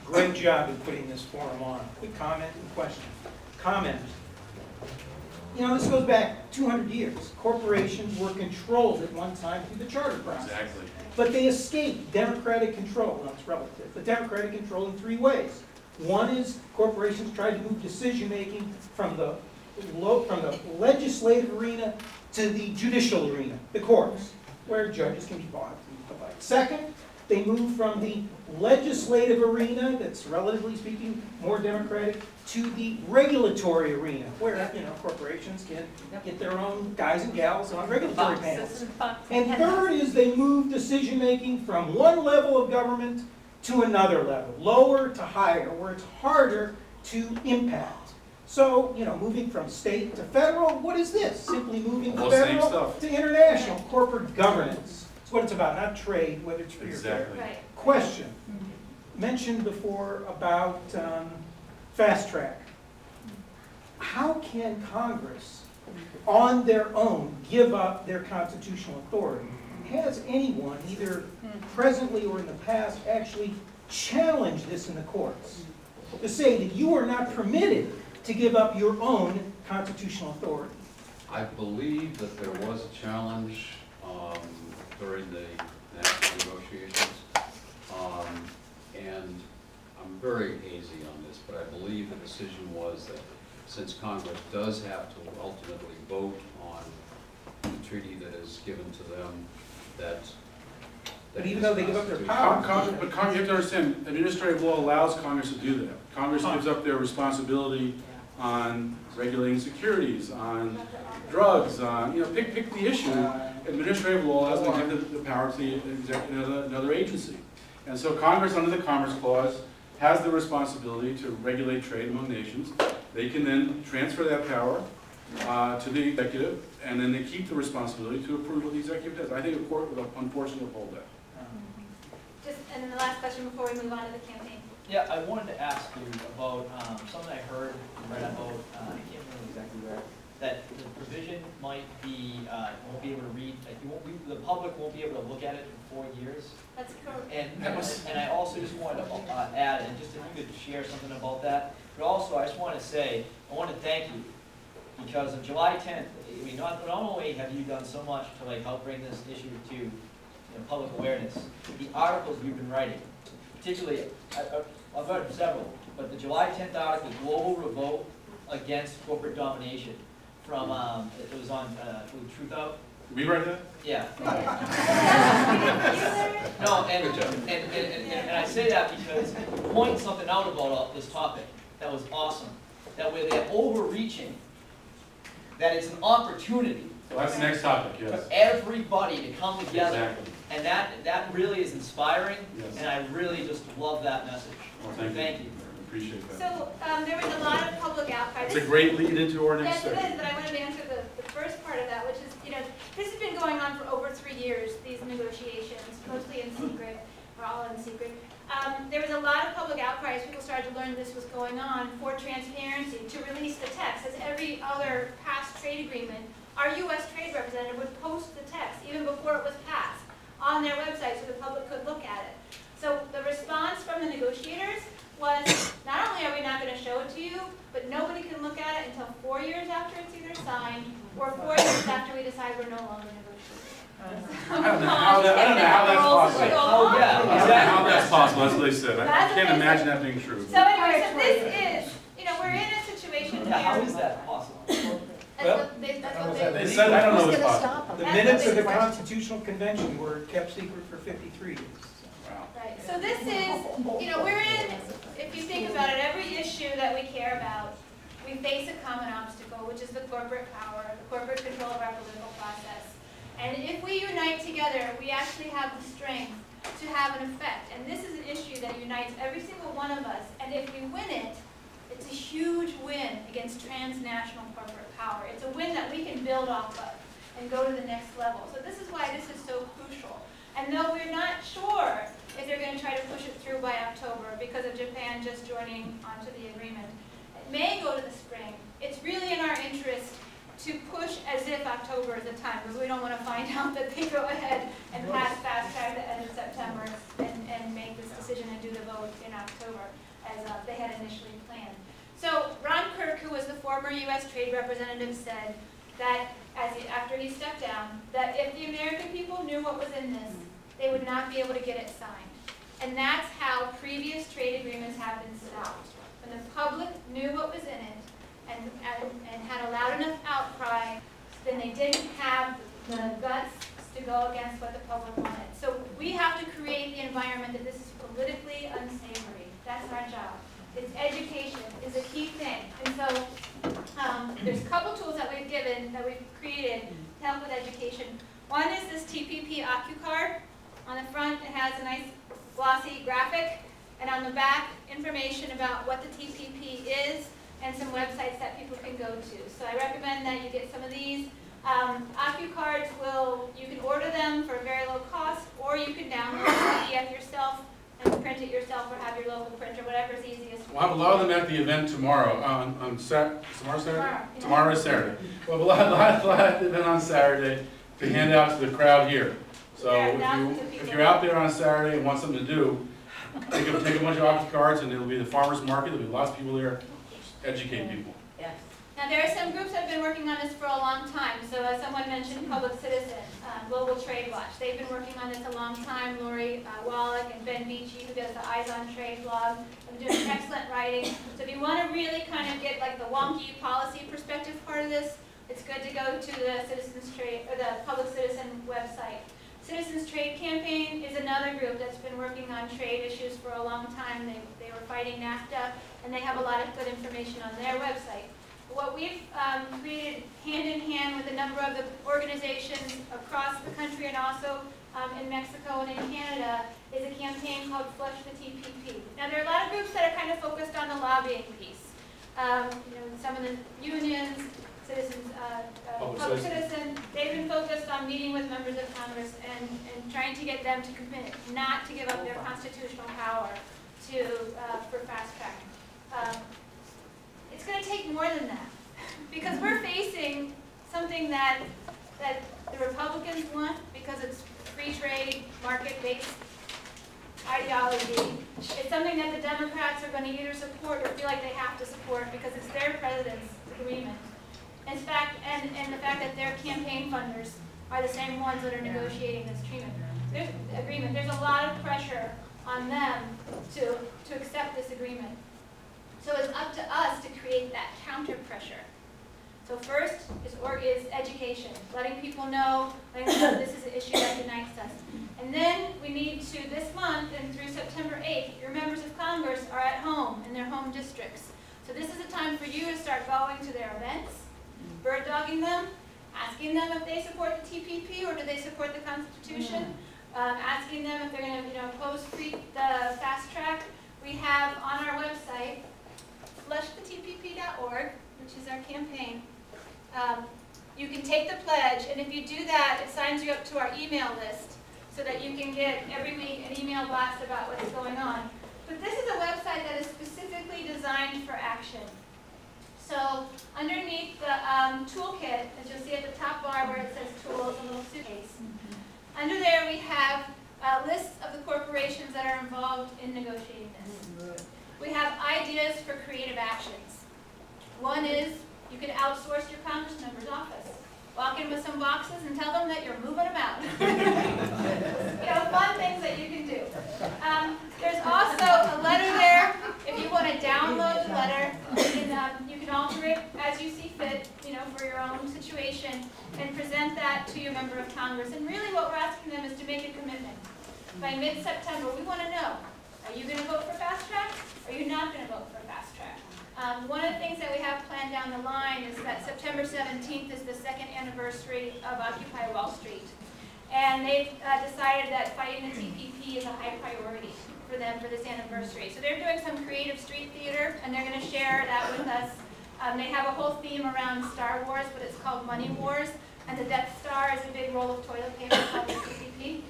S13: Great job in putting this forum on. Quick comment and question. Comment. You know, this goes back 200 years. Corporations were controlled at one time through the charter process.
S1: Exactly.
S13: But they escaped democratic control. Well, it's relative, but democratic control in 3 ways. One is corporations tried to move decision-making from the legislative arena to the judicial arena, the courts, where judges can be bought and the like. Second, they moved from the legislative arena, that's relatively speaking more democratic, to the regulatory arena, where corporations can get their own guys and gals on regulatory panels. And third is they moved decision-making from one level of government to another level, lower to higher, where it's harder to impact. So, moving from state to federal, what is this? Simply moving
S1: All the same
S13: federal
S1: stuff.
S13: to international, corporate governance. That's what it's about, not trade, whether it's free or fair.
S1: Exactly.
S5: Right.
S13: Question, mentioned before about fast track. How can Congress, on their own, give up their constitutional authority? Has anyone, either presently or in the past, actually challenged this in the courts? To say that you are not permitted to give up your own constitutional authority?
S4: I believe that there was a challenge during the national negotiations. And I'm very hazy on this, but I believe the decision was that since Congress does have to ultimately vote on the treaty that is given to them, that
S13: But even though they give up their
S1: But
S13: power,
S1: you have to understand, administrative law allows Congress to do that. Congress gives up their responsibility on regulating securities, on drugs, on, pick the issue. Administrative law doesn't give the power to another agency. And so Congress, under the Commerce Clause, has the responsibility to regulate trade among nations. They can then transfer that power to the executive, and then they keep the responsibility to approve what the executive does. I think a court would unfortunately uphold that.
S5: And then the last question before we move on to the campaign.
S14: Yeah, I wanted to ask you about something I heard right about, I can't remember exactly where, that the provision might be, won't be able to read, like the public won't be able to look at it in 4 years.
S5: That's correct.
S14: And I also just wanted to add, and just if you could share something about that, but also I just want to say, I want to thank you, because on July 10th, I mean, not only have you done so much to help bring this issue to public awareness, the articles you've been writing, particularly, I've read several, but the July 10th article, Global Revolt Against Corporate Domination, from, it was on, with Truth Out.
S1: We write that?
S14: Yeah. No, and I say that because point something out about this topic that was awesome. That where they're overreaching, that it's an opportunity
S1: Well, that's the next topic, yes.
S14: for everybody to come together.
S1: Exactly.
S14: And that really is inspiring,
S1: Yes.
S14: and I really just love that message.
S1: Well, thank you.
S14: Thank you.
S1: Appreciate that.
S5: So, there was a lot of public outcry.
S1: It's a great lead into our next
S5: Yes, it
S1: section.
S5: is, but I wanted to answer the first part of that, which is, this has been going on for over 3 years, these negotiations, mostly in secret, or all in secret. There was a lot of public outcry as people started to learn this was going on for transparency, to release the text. As every other past trade agreement, our U.S. trade representative would post the text, even before it was passed, on their website so the public could look at it. So the response from the negotiators was, not only are we not going to show it to you, but nobody can look at it until 4 years after it's either signed, or 4 years after we decide we're no longer negotiating.
S1: I don't know how that's possible.
S14: Oh, yeah,
S1: I don't know
S14: exactly.
S1: how that's possible, that's what they said. I
S5: That's
S1: can't
S5: what they
S1: imagine
S5: said.
S1: that being true.
S5: So anyway, so this is, we're in a situation
S14: Yeah, how
S5: here.
S14: is that possible?
S5: That's what they
S1: They said, I don't know what's possible.
S13: The minutes of the Constitutional Convention were kept secret for 53 years.
S1: Wow.
S5: Right, so this is, we're in, if you think about it, every issue that we care about, we face a common obstacle, which is the corporate power, the corporate control of our political process. And if we unite together, we actually have the strength to have an effect. And this is an issue that unites every single one of us. And if we win it, it's a huge win against transnational corporate power. It's a win that we can build off of and go to the next level. So this is why this is so crucial. And though we're not sure if they're going to try to push it through by October because of Japan just joining onto the agreement, it may go to the spring. It's really in our interest to push as if October is the time, because we don't want to find out that they go ahead and pass fast track at the end of September and make this decision and do the vote in October as they had initially planned. So Ron Kirk, who was the former U.S. Trade Representative, said that after he stepped down, that if the American people knew what was in this, they would not be able to get it signed. And that's how previous trade agreements have been stopped. When the public knew what was in it and had a loud enough outcry, then they didn't have the guts to go against what the public wanted. So we have to create the environment that this is politically unsavory. That's our job. It's education is a key thing. And so there's a couple tools that we've created to help with education. One is this TPP OccuCard. On the front, it has a nice glossy graphic, and on the back, information about what the TPP is and some websites that people can go to. So I recommend that you get some of these. OccuCards you can order them for a very low cost, or you can download the PDF yourself and print it yourself, or have your local printer, whatever's easiest.
S1: We'll have a lot of them at the event tomorrow, tomorrow Saturday?
S5: Tomorrow.
S1: Tomorrow is Saturday. We'll have a lot at the event on Saturday to hand out to the crowd here. So if you're out there on Saturday and want something to do, take a bunch of Oculus cards, and it'll be the farmer's market. There'll be lots of people there. Educate people.
S3: Yes.
S5: Now there are some groups that have been working on this for a long time. So as someone mentioned, Public Citizen, Global Trade Watch. They've been working on this a long time. Lori Wallach and Ben Beachy, who does the Eyes on Trade blog, have been doing excellent writing. So if you want to really kind of get like the wonky policy perspective part of this, it's good to go to the Citizens Trade or the Public Citizen website. Citizens Trade Campaign is another group that's been working on trade issues for a long time. They were fighting NAFTA, and they have a lot of good information on their website. What we've created hand in hand with a number of the organizations across the country and also in Mexico and in Canada is a campaign called Flush the TPP. Now there are a lot of groups that are kind of focused on the lobbying piece. Some of the unions, Citizens, Public Citizen, they've been focused on meeting with members of Congress and trying to get them to commit not to give up their constitutional power for fast track. It's going to take more than that, because we're facing something that the Republicans want because it's free trade, market-based ideology. It's something that the Democrats are going to either support or feel like they have to support because it's their president's agreement. In fact, and the fact that their campaign funders are the same ones that are negotiating this agreement. There's a lot of pressure on them to accept this agreement. So it's up to us to create that counter pressure. So first, is education, letting people know, letting them know this is an issue that unites us. And then we need to, this month and through September 8th, your members of Congress are at home in their home districts. So this is a time for you to start going to their events, bird dogging them, asking them if they support the TPP or do they support the Constitution, asking them if they're going to oppose the fast track. We have on our website, flushthetpp.org, which is our campaign. You can take the pledge, and if you do that, it signs you up to our email list so that you can get every week an email blast about what's going on. But this is a website that is specifically designed for action. So underneath the toolkit, as you'll see at the top bar where it says tools, a little suitcase. Under there we have lists of the corporations that are involved in negotiating this. We have ideas for creative actions. One is you can outsource your Congress member's office. Walk in with some boxes and tell them that you're moving them out. Fun things that you can do. There's also a letter there. If you want to download the letter, you can alter it as you see fit, for your own situation, and present that to your member of Congress. And really what we're asking them is to make a commitment. By mid-September, we want to know, are you going to vote for fast track? Or are you not going to vote for fast track? One of the things that we have planned down the line is that September 17th is the 2nd anniversary of Occupy Wall Street. And they've decided that fighting the TPP is a high priority for them for this anniversary. So they're doing some creative street theater, and they're going to share that with us. They have a whole theme around Star Wars, but it's called Money Wars. And the Death Star is a big roll of toilet paper called the TPP.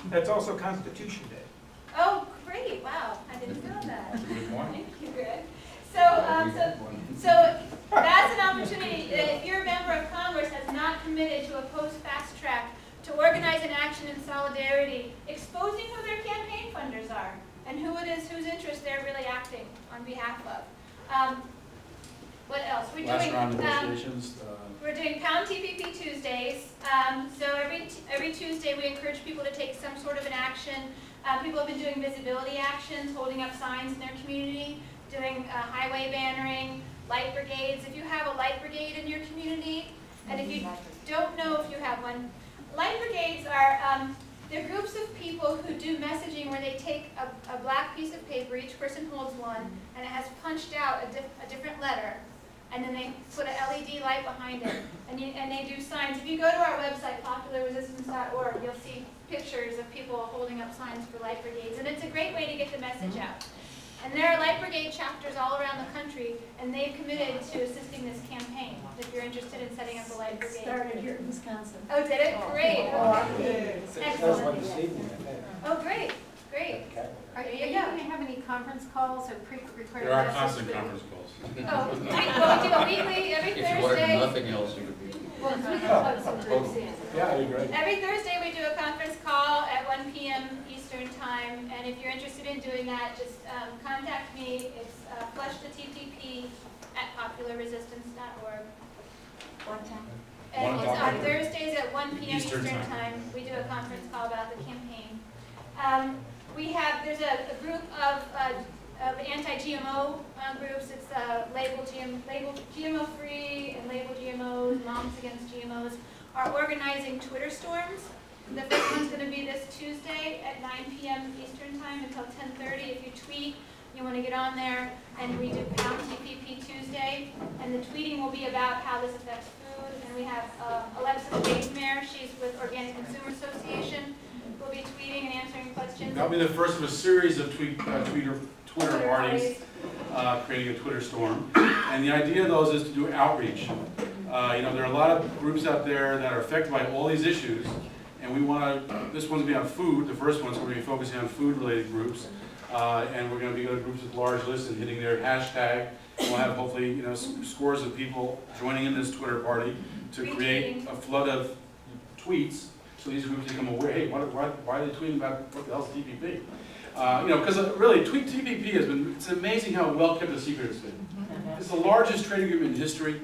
S13: That's also Constitution Day.
S5: Oh, great. Wow. I didn't know that.
S1: Good point.
S5: Thank you, Greg. So that's an opportunity. If your member of Congress has not committed to oppose fast track, to organize an action in solidarity, exposing who their campaign funders are and who it is whose interest they're really acting on behalf of. What else?
S1: Last round negotiations.
S5: We're doing Pound TPP Tuesdays. So every Tuesday we encourage people to take some sort of an action. People have been doing visibility actions, holding up signs in their community, doing highway bannering, light brigades. If you have a light brigade in your community, and if you don't know if you have one, light brigades are they're groups of people who do messaging where they take a black piece of paper, each person holds one, and it has punched out a different letter, and then they put an LED light behind it, and they do signs. If you go to our website, popularresistance.org, you'll see pictures of people holding up signs for light brigades, and it's a great way to get the message out. And there are light brigade chapters all around the country, and they've committed to assisting this campaign, if you're interested in setting up a light brigade.
S12: Started here in Wisconsin.
S5: Oh, did it? Great. Okay. Excellent. Oh, great. Great.
S6: Are you going to have any conference calls or pre-recorded
S1: There are
S6: messages?
S1: constant conference calls.
S5: Oh, we do a weekly every
S4: If you wanted
S5: Thursday.
S4: nothing else, you would be.
S10: Well, we can plug some groups in.
S1: Yeah, I agree.
S5: Every Thursday we do a conference call at 1 p.m. Eastern Time, and if you're interested in doing that, just contact me. It's flushthetpp@popularresistance.org.
S12: What time?
S5: And it's on Thursdays at 1 p.m.
S1: Eastern
S5: Eastern
S1: Time.
S5: Time. We do a conference call about the campaign. There's a group of anti-GMO groups. It's labeled GMO-free and labeled GMOs, Moms Against GMOs, are organizing Twitter storms. The first one's going to be this Tuesday at 9 p.m. Eastern Time until 10:30. If you tweet, you want to get on there, and we do Pound TPP Tuesday, and the tweeting will be about how this affects food. And we have Alexa Batemare, she's with Organic Consumer Association, will be tweeting and answering questions.
S1: That'll be the first of a series of Twitter parties, creating a Twitter storm. And the idea of those is to do outreach. There are a lot of groups out there that are affected by all these issues, and we want to, this one's going to be on food, the first one, so we're going to be focusing on food-related groups. And we're going to be going to groups with large lists and hitting their hashtag. And we'll have hopefully, scores of people joining in this Twitter party to create a flood of tweets. So these groups become aware, hey, why are they tweeting about what the hell's TPP? Because really, TPP has been, it's amazing how well kept a secret it's been. It's the largest trade agreement in history,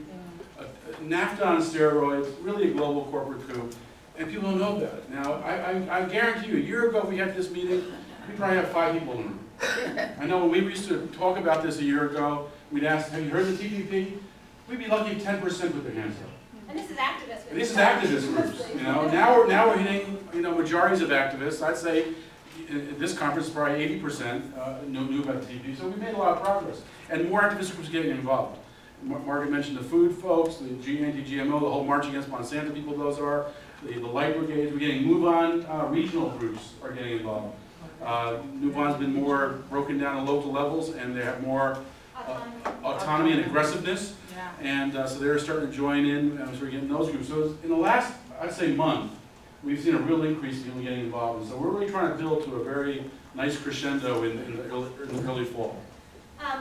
S1: NAFTA on steroids, really a global corporate coup, and people don't know about it. Now, I guarantee you, a year ago we had this meeting, we probably have 5 people in the room. I know when we used to talk about this a year ago, we'd ask, have you heard of the TPP? We'd be lucky if 10% put their hands up.
S5: And this is activist.
S1: And this is activist groups, you know. Now we're hitting, you know, majorities of activists. I'd say this conference is probably 80% knew about the TP. So we made a lot of progress, and more activist groups getting involved. Margaret mentioned the food folks, the anti-GMO, the whole March Against Monsanto people. Those are the light brigades. We're getting move-on regional groups are getting involved. MoveOn's been more broken down at local levels, and they have more autonomy and aggressiveness.
S6: Yeah.
S1: And so they're starting to join in, and we're getting those groups. So in the last, I'd say, month, we've seen a real increase in people getting involved. And so we're really trying to build to a very nice crescendo in the early fall.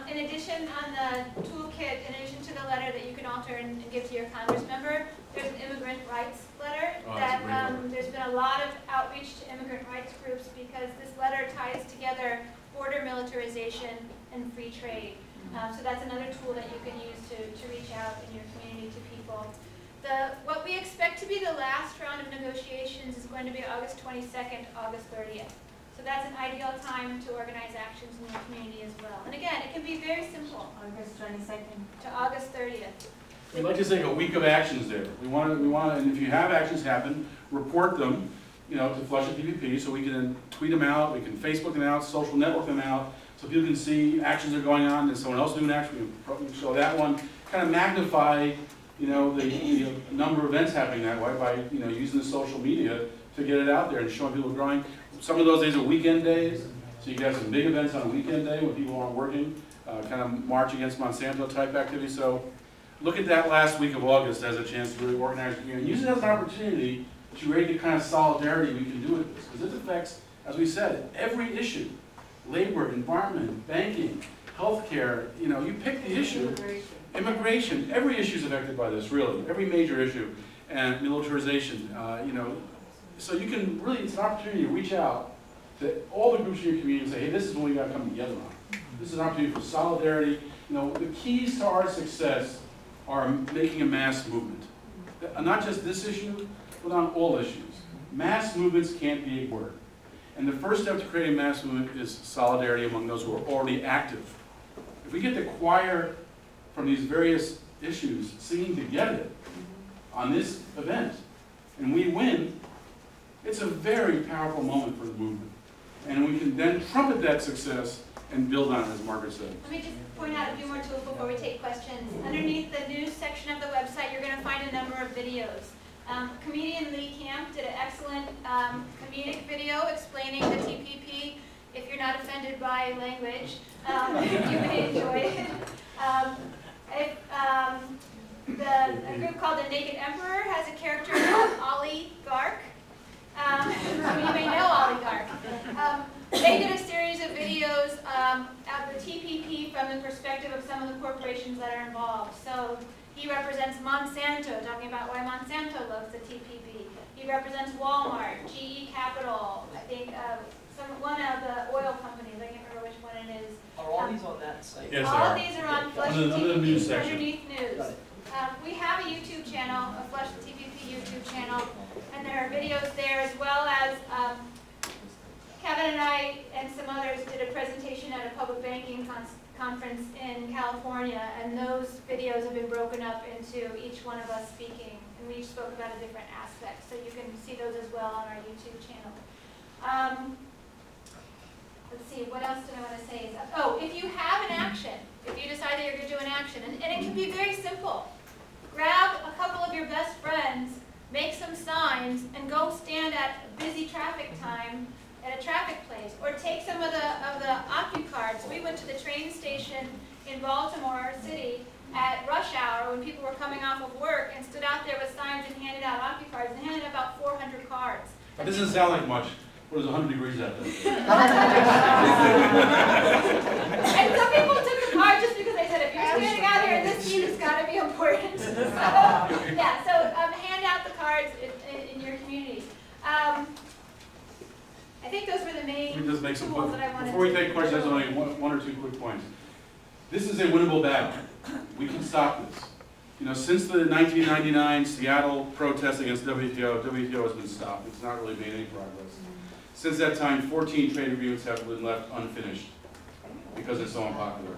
S5: In addition, on the toolkit, in addition to the letter that you can alter and give to your Congress member, there's an immigrant rights letter that there's been a lot of outreach to immigrant rights groups because this letter ties together border militarization and free trade. So that's another tool that you can use to reach out in your community to people. What we expect to be the last round of negotiations is going to be August 22nd, August 30th. So that's an ideal time to organize actions in your community as well. And again, it can be very simple.
S3: August 22nd
S5: to August 30th.
S1: We'd like to take a week of actions there. We want to, and if you have actions happen, report them, you know, to Flush at PPP, so we can then tweet them out, we can Facebook them out, social network them out, so people can see actions are going on. There's someone else doing action. We can show that one. Kind of magnify, you know, the number of events happening that way by, you know, using the social media to get it out there and showing people growing. Some of those days are weekend days, so you can have some big events on a weekend day when people aren't working, kind of March Against Monsanto type activity. So look at that last week of August as a chance to really organize your community. Use it as an opportunity to rate the kind of solidarity we can do with this, because this affects, as we said, every issue. Labor, environment, banking, healthcare, you know, you pick the issue. Immigration, every issue is affected by this, really, every major issue, and militarization, you know. So you can really, it's an opportunity to reach out to all the groups in your community and say, hey, this is what we got to come together on. This is an opportunity for solidarity. You know, the keys to our success are making a mass movement. Not just this issue, but on all issues. Mass movements can't be ignored. And the first step to creating a mass movement is solidarity among those who are already active. If we get the choir from these various issues singing together on this event, and we win, it's a very powerful moment for the movement. And we can then trumpet that success and build on it, as Margaret said.
S5: Let me just point out a few more tools before we take questions. Underneath the news section of the website, you're going to find a number of videos. Comedian Lee Camp did an excellent comedic video explaining the TPP. If you're not offended by language, you may enjoy it. A group called the Naked Emperor has a character called Ollie Gark. You may know Ollie Gark. They did a series of videos of the TPP from the perspective of some of the corporations that are involved. So he represents Monsanto, talking about why Monsanto loves the TPP. He represents Walmart, GE Capital, I think one of the oil companies, I can't remember which one it is.
S14: Are all these on that site?
S1: Yes,
S5: all of these are on Flush the
S1: news
S5: TPP
S1: section.
S5: underneath news. We have a YouTube channel, a Flush the TPP YouTube channel, and there are videos there as well as Kevin and I and some others did a presentation at a public banking conference in California, and those videos have been broken up into each one of us speaking, and we each spoke about a different aspect, so you can see those as well on our YouTube channel. Let's see, what else did I want to say? If you have an action, if you decide that you're going to do an action, and it can be very simple. Grab a couple of your best friends, make some signs, and go stand at busy traffic time at a traffic place, or take some of the OccuCards. We went to the train station in Baltimore City at rush hour when people were coming off of work and stood out there with signs and handed out OccuCards and handed out about 400 cards.
S1: That doesn't sound like much. What is 100 degrees out there?
S5: And some people took the card just because they said, if you're standing out here in this heat, it's got to be important. Hand out the cards in your community. I think those were the main
S1: Let me just make some
S5: tools that I wanted to.
S1: Before we take questions, only one or two quick points. This is a winnable battle. We can stop this. You know, since the 1999 Seattle protest against WTO, WTO has been stopped. It's not really made any progress. Since that time, 14 trade agreements have been left unfinished because it's so unpopular.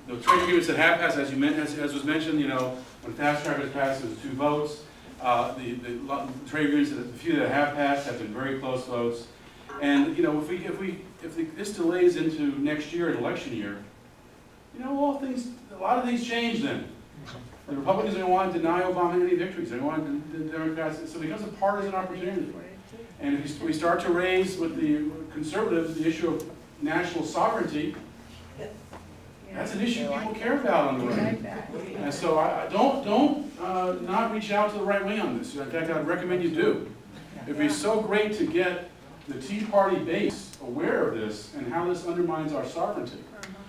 S1: The trade agreements that have passed, as was mentioned, you know, when fast track was passed, it was 2 votes. The trade agreements, the few that have passed have been very close votes. And, you know, if this delays into next year, an election year, you know, a lot of things change then. The Republicans don't want to deny Obama any victories. They want the Democrats, so it becomes a partisan opportunity. And if we start to raise with the conservatives the issue of national sovereignty, that's an issue people care about on the right. And so I don't not reach out to the right wing on this. In fact, I'd recommend you do. It'd be so great to get the Tea Party base aware of this and how this undermines our sovereignty.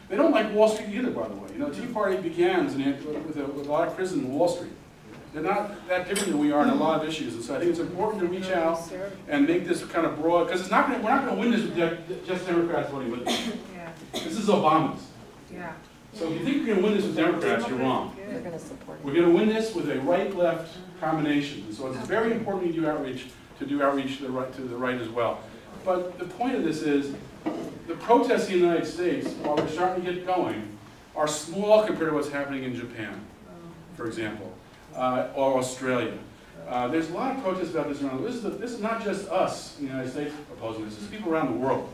S1: They don't like Wall Street either, by the way. You know, Tea Party began with a lot of criticism in Wall Street. They're not that different than we are in a lot of issues. And so I think it's important to reach out and make this kind of broad, because we're not going to win this with just Democrats voting with us. This is Obama's. So if you think you're going to win this with Democrats, you're wrong. We're going to win this with a right-left combination. And so it's very important to do outreach to the right as well. But the point of this is, the protests in the United States, while they're starting to get going, are small compared to what's happening in Japan, for example, or Australia. There's a lot of protests about this around the world. This is not just us in the United States opposing this. This is people around the world.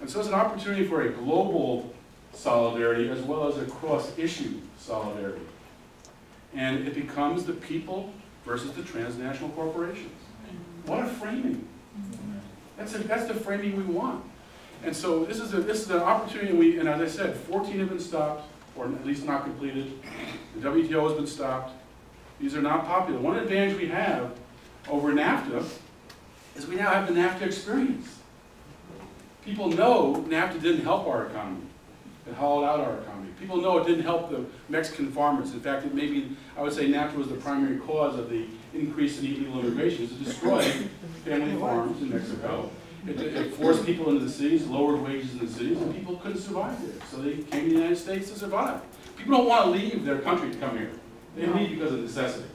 S1: And so it's an opportunity for a global solidarity as well as a cross-issue solidarity. And it becomes the people versus the transnational corporations. What a framing. That's the framing we want. And so this is an opportunity, and as I said, 14 have been stopped, or at least not completed. The WTO has been stopped. These are not popular. One advantage we have over NAFTA is we now have the NAFTA experience. People know NAFTA didn't help our economy. It hollowed out our economy. People know it didn't help the Mexican farmers. In fact, I would say NAFTA was the primary cause of the increase in illegal immigration. It destroyed family farms in Mexico. It forced people into the cities, lowered wages in the cities, and people couldn't survive there. So they came to the United States to survive. People don't want to leave their country to come here. They leave because of necessity.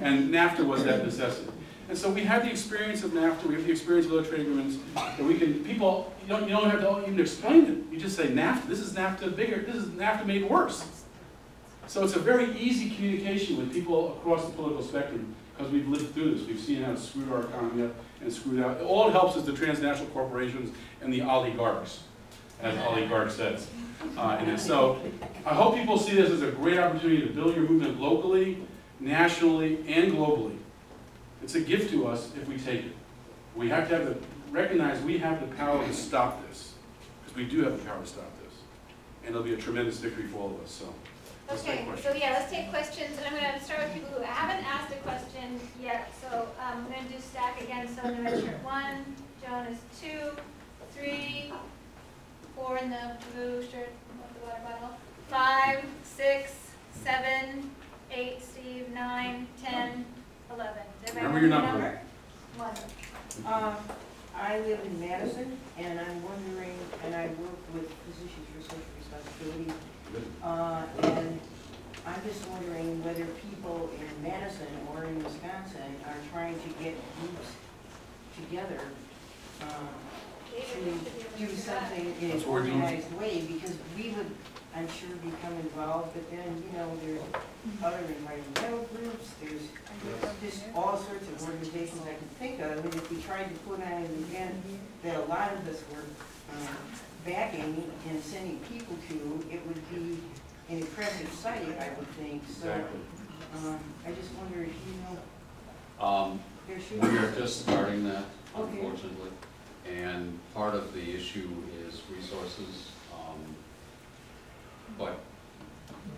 S1: And NAFTA was that necessity. And so we have the experience of NAFTA, we have the experience of other trade agreements, that we can, people, you don't have to even explain it. You just say NAFTA, this is NAFTA bigger, this is NAFTA made worse. So it's a very easy communication with people across the political spectrum, because we've lived through this. We've seen how it's screwed our economy up and screwed out. All it helps is the transnational corporations and the oligarchs, as oligarch says. And so I hope people see this as a great opportunity to build your movement locally, nationally, and globally. It's a gift to us if we take it. We have to recognize we have the power to stop this, because we do have the power to stop this. And it'll be a tremendous victory for all of us. So.
S5: Okay, so yeah, let's take questions, and I'm going to start with people who haven't asked a question yet. So I'm going to do stack again. So in the red shirt 1, Joan is 2, 3, 4 in the blue shirt with the water bottle, 5, 6, 7, 8, Steve, 9, 10, 11. Does everybody
S1: Remember your
S5: number? 1.
S15: I live in Madison, and I'm wondering, and I work with Physicians for Social Responsibility. And I'm just wondering whether people in Madison or in Wisconsin are trying to get groups together to do something in an organized way, because we would, I'm sure, become involved, but then, you know, there's other environmental groups, there's just all sorts of organizations I can think of, and if we tried to put on an event that a lot of us were backing and sending people to, it would be an impressive sight, I would think. So I just wonder if you know.
S4: We are just starting that, unfortunately. And part of the issue is resources, but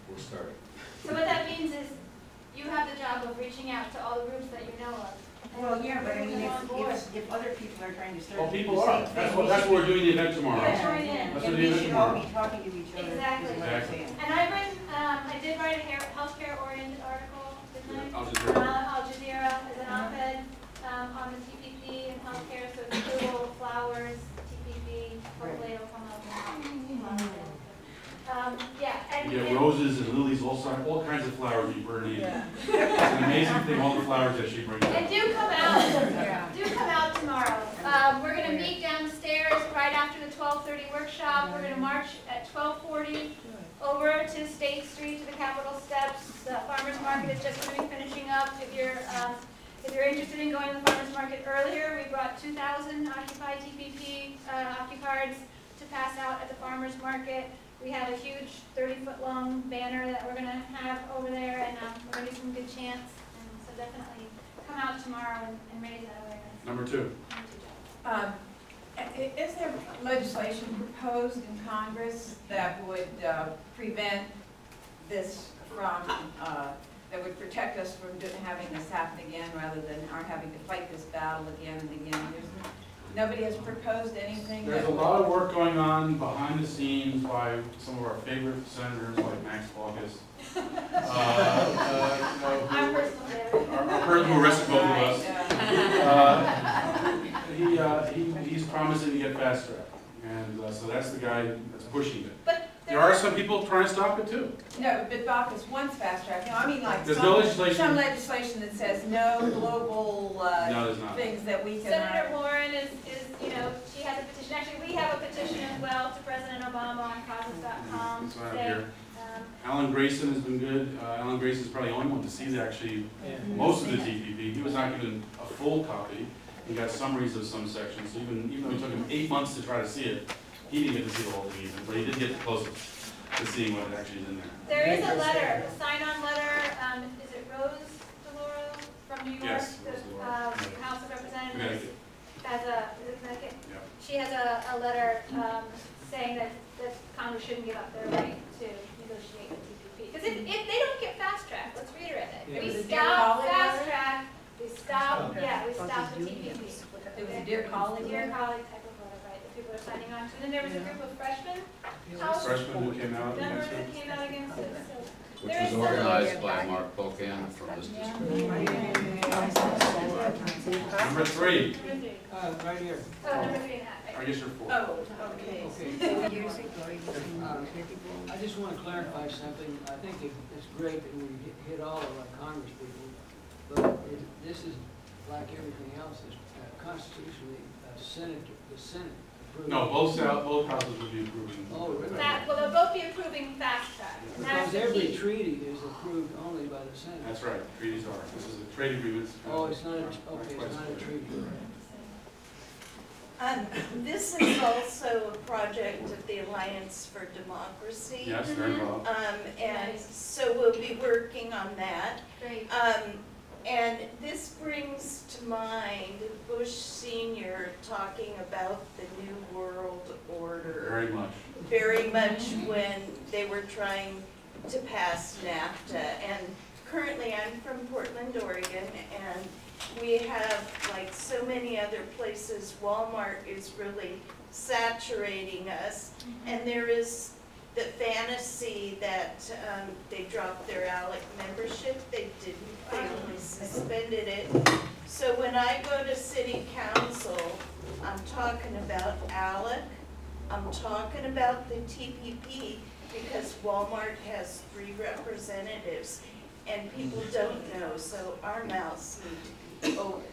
S4: we're starting.
S5: So what that means is you have the job of reaching out to all the groups that you know of.
S15: Well, yeah, but I mean, if other people are trying to start.
S1: Well, people are. That's what we're doing the event tomorrow.
S5: Yeah, join in.
S1: That's
S15: And we should all be talking to each other.
S5: Exactly.
S15: Is what I'm saying.
S5: And I did write a healthcare-oriented article, didn't I?
S1: Al Jazeera.
S5: Al Jazeera as an op-ed on the TPP and healthcare. So if you Google flowers, TPP, hopefully it'll come up.
S1: You get roses and lilies, all kinds of flowers you burn in. It's an amazing thing, all the flowers that she brings.
S5: And do come out. Do come out tomorrow. We're going to meet downstairs right after the 12:30 workshop. We're going to march at 12:40 over to State Street, to the Capitol Steps. The farmer's market is just going to be finishing up. If you're interested in going to the farmer's market earlier, we brought 2,000 occupied TPP occupieds to pass out at the farmer's market. We have a huge 30-foot long banner that we're going to have over there, and we're going to do some good chants. And so definitely come out tomorrow and raise that awareness.
S1: Number 2.
S16: Is there legislation proposed in Congress that would prevent this from, that would protect us from having this happen again, rather than our having to fight this battle again and again? Nobody has proposed anything?
S1: There's a lot of work going on behind the scenes by some of our favorite senators like Max Baucus. Our person who arrested both of us. He's promising to get fast track, and so that's the guy that's pushing it.
S16: But
S1: there are some people trying to stop it too.
S16: No, but Baucus wants fast track. No, I mean like
S1: some
S16: legislation that says no global things that we can.
S5: Senator Warren is, you know, she has a petition. Actually, we have a petition as well to President Obama on causes.com.
S1: That's right here. Alan Grayson has been good. Alan Grayson is probably the only one to see most of the TPP. He was not given a full copy. He got summaries of some sections. So even though it took him 8 months to try to see it, he didn't get to see the whole thing even, but he did get close to seeing what actually is in there.
S5: There is a letter, a sign-on letter. Is it Rose DeLauro from New York?
S1: Yes,
S5: the House of Representatives.
S1: Connecticut.
S5: Is it Connecticut?
S1: Yeah.
S5: She has a letter saying that Congress shouldn't give up their right to negotiate with TPP. Because if they don't get fast track, let's reiterate it.
S16: Yeah.
S5: We
S16: Was it
S5: stop
S16: Dear
S5: fast
S16: Colleague
S5: track. We stop. Yeah, we stop the TPP.
S16: It was a Dear Colleague?
S5: Dear Colleague type of letter, right? That people are signing on to. And then there was a group of freshmen.
S1: Freshmen who came out
S5: Members
S1: against
S5: that
S1: it.
S5: came out against it. So
S4: Which
S5: there
S4: was
S5: is
S4: organized by Mark Pocan from this district.
S1: Number 3.
S2: Right here.
S5: Oh, number 3 and that.
S1: I guess you're 4.
S15: Oh, okay.
S17: I just want to clarify something. I think it's great that we hit all of our Congress people, but this is, like everything else, is constitutionally the Senate approved.
S1: No, both houses would be approving.
S17: Oh, really?
S5: Well, they'll both be approving fast track. And that's
S17: Because
S5: the
S17: every
S5: key.
S17: treaty is approved only by the Senate.
S1: That's right, treaties are. This is a trade agreement.
S17: Oh, it's not a treaty.
S9: This is also a project of the Alliance for Democracy.
S1: Yes, they're involved.
S9: And so we'll be working on that.
S5: Great.
S9: And this brings to mind Bush Sr. talking about the New World Order.
S1: Very much.
S9: Very much when they were trying to pass NAFTA. And currently I'm from Portland, Oregon, and we have, like so many other places, Walmart is really saturating us. And there is the fantasy that they dropped their ALEC membership. They didn't. They only suspended it. So when I go to city council, I'm talking about ALEC. I'm talking about the TPP because Walmart has 3 representatives and people don't know. So our mouths need to be open.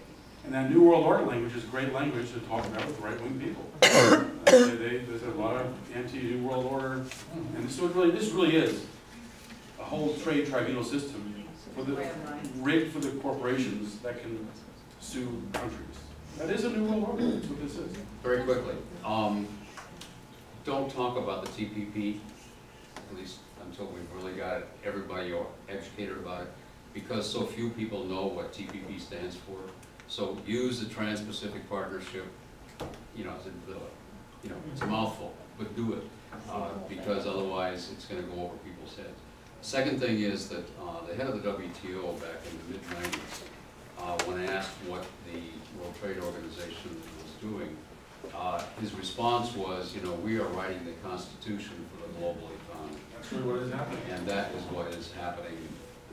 S1: And that New World Order language is a great language to talk about with right-wing people. There's a lot of anti-New World Order, and this really is a whole trade tribunal system rigged for the corporations that can sue countries. That is a New World Order. That's what this is.
S4: Very quickly, don't talk about the TPP, at least until we've really got everybody educated about it, because so few people know what TPP stands for. So use the Trans-Pacific Partnership. It's a mouthful, but do it, because otherwise it's going to go over people's heads. Second thing is that the head of the WTO back in the mid-90s, when asked what the World Trade Organization was doing, his response was, we are writing the Constitution for the global economy.
S1: That's really what is happening.
S4: And that is what is happening,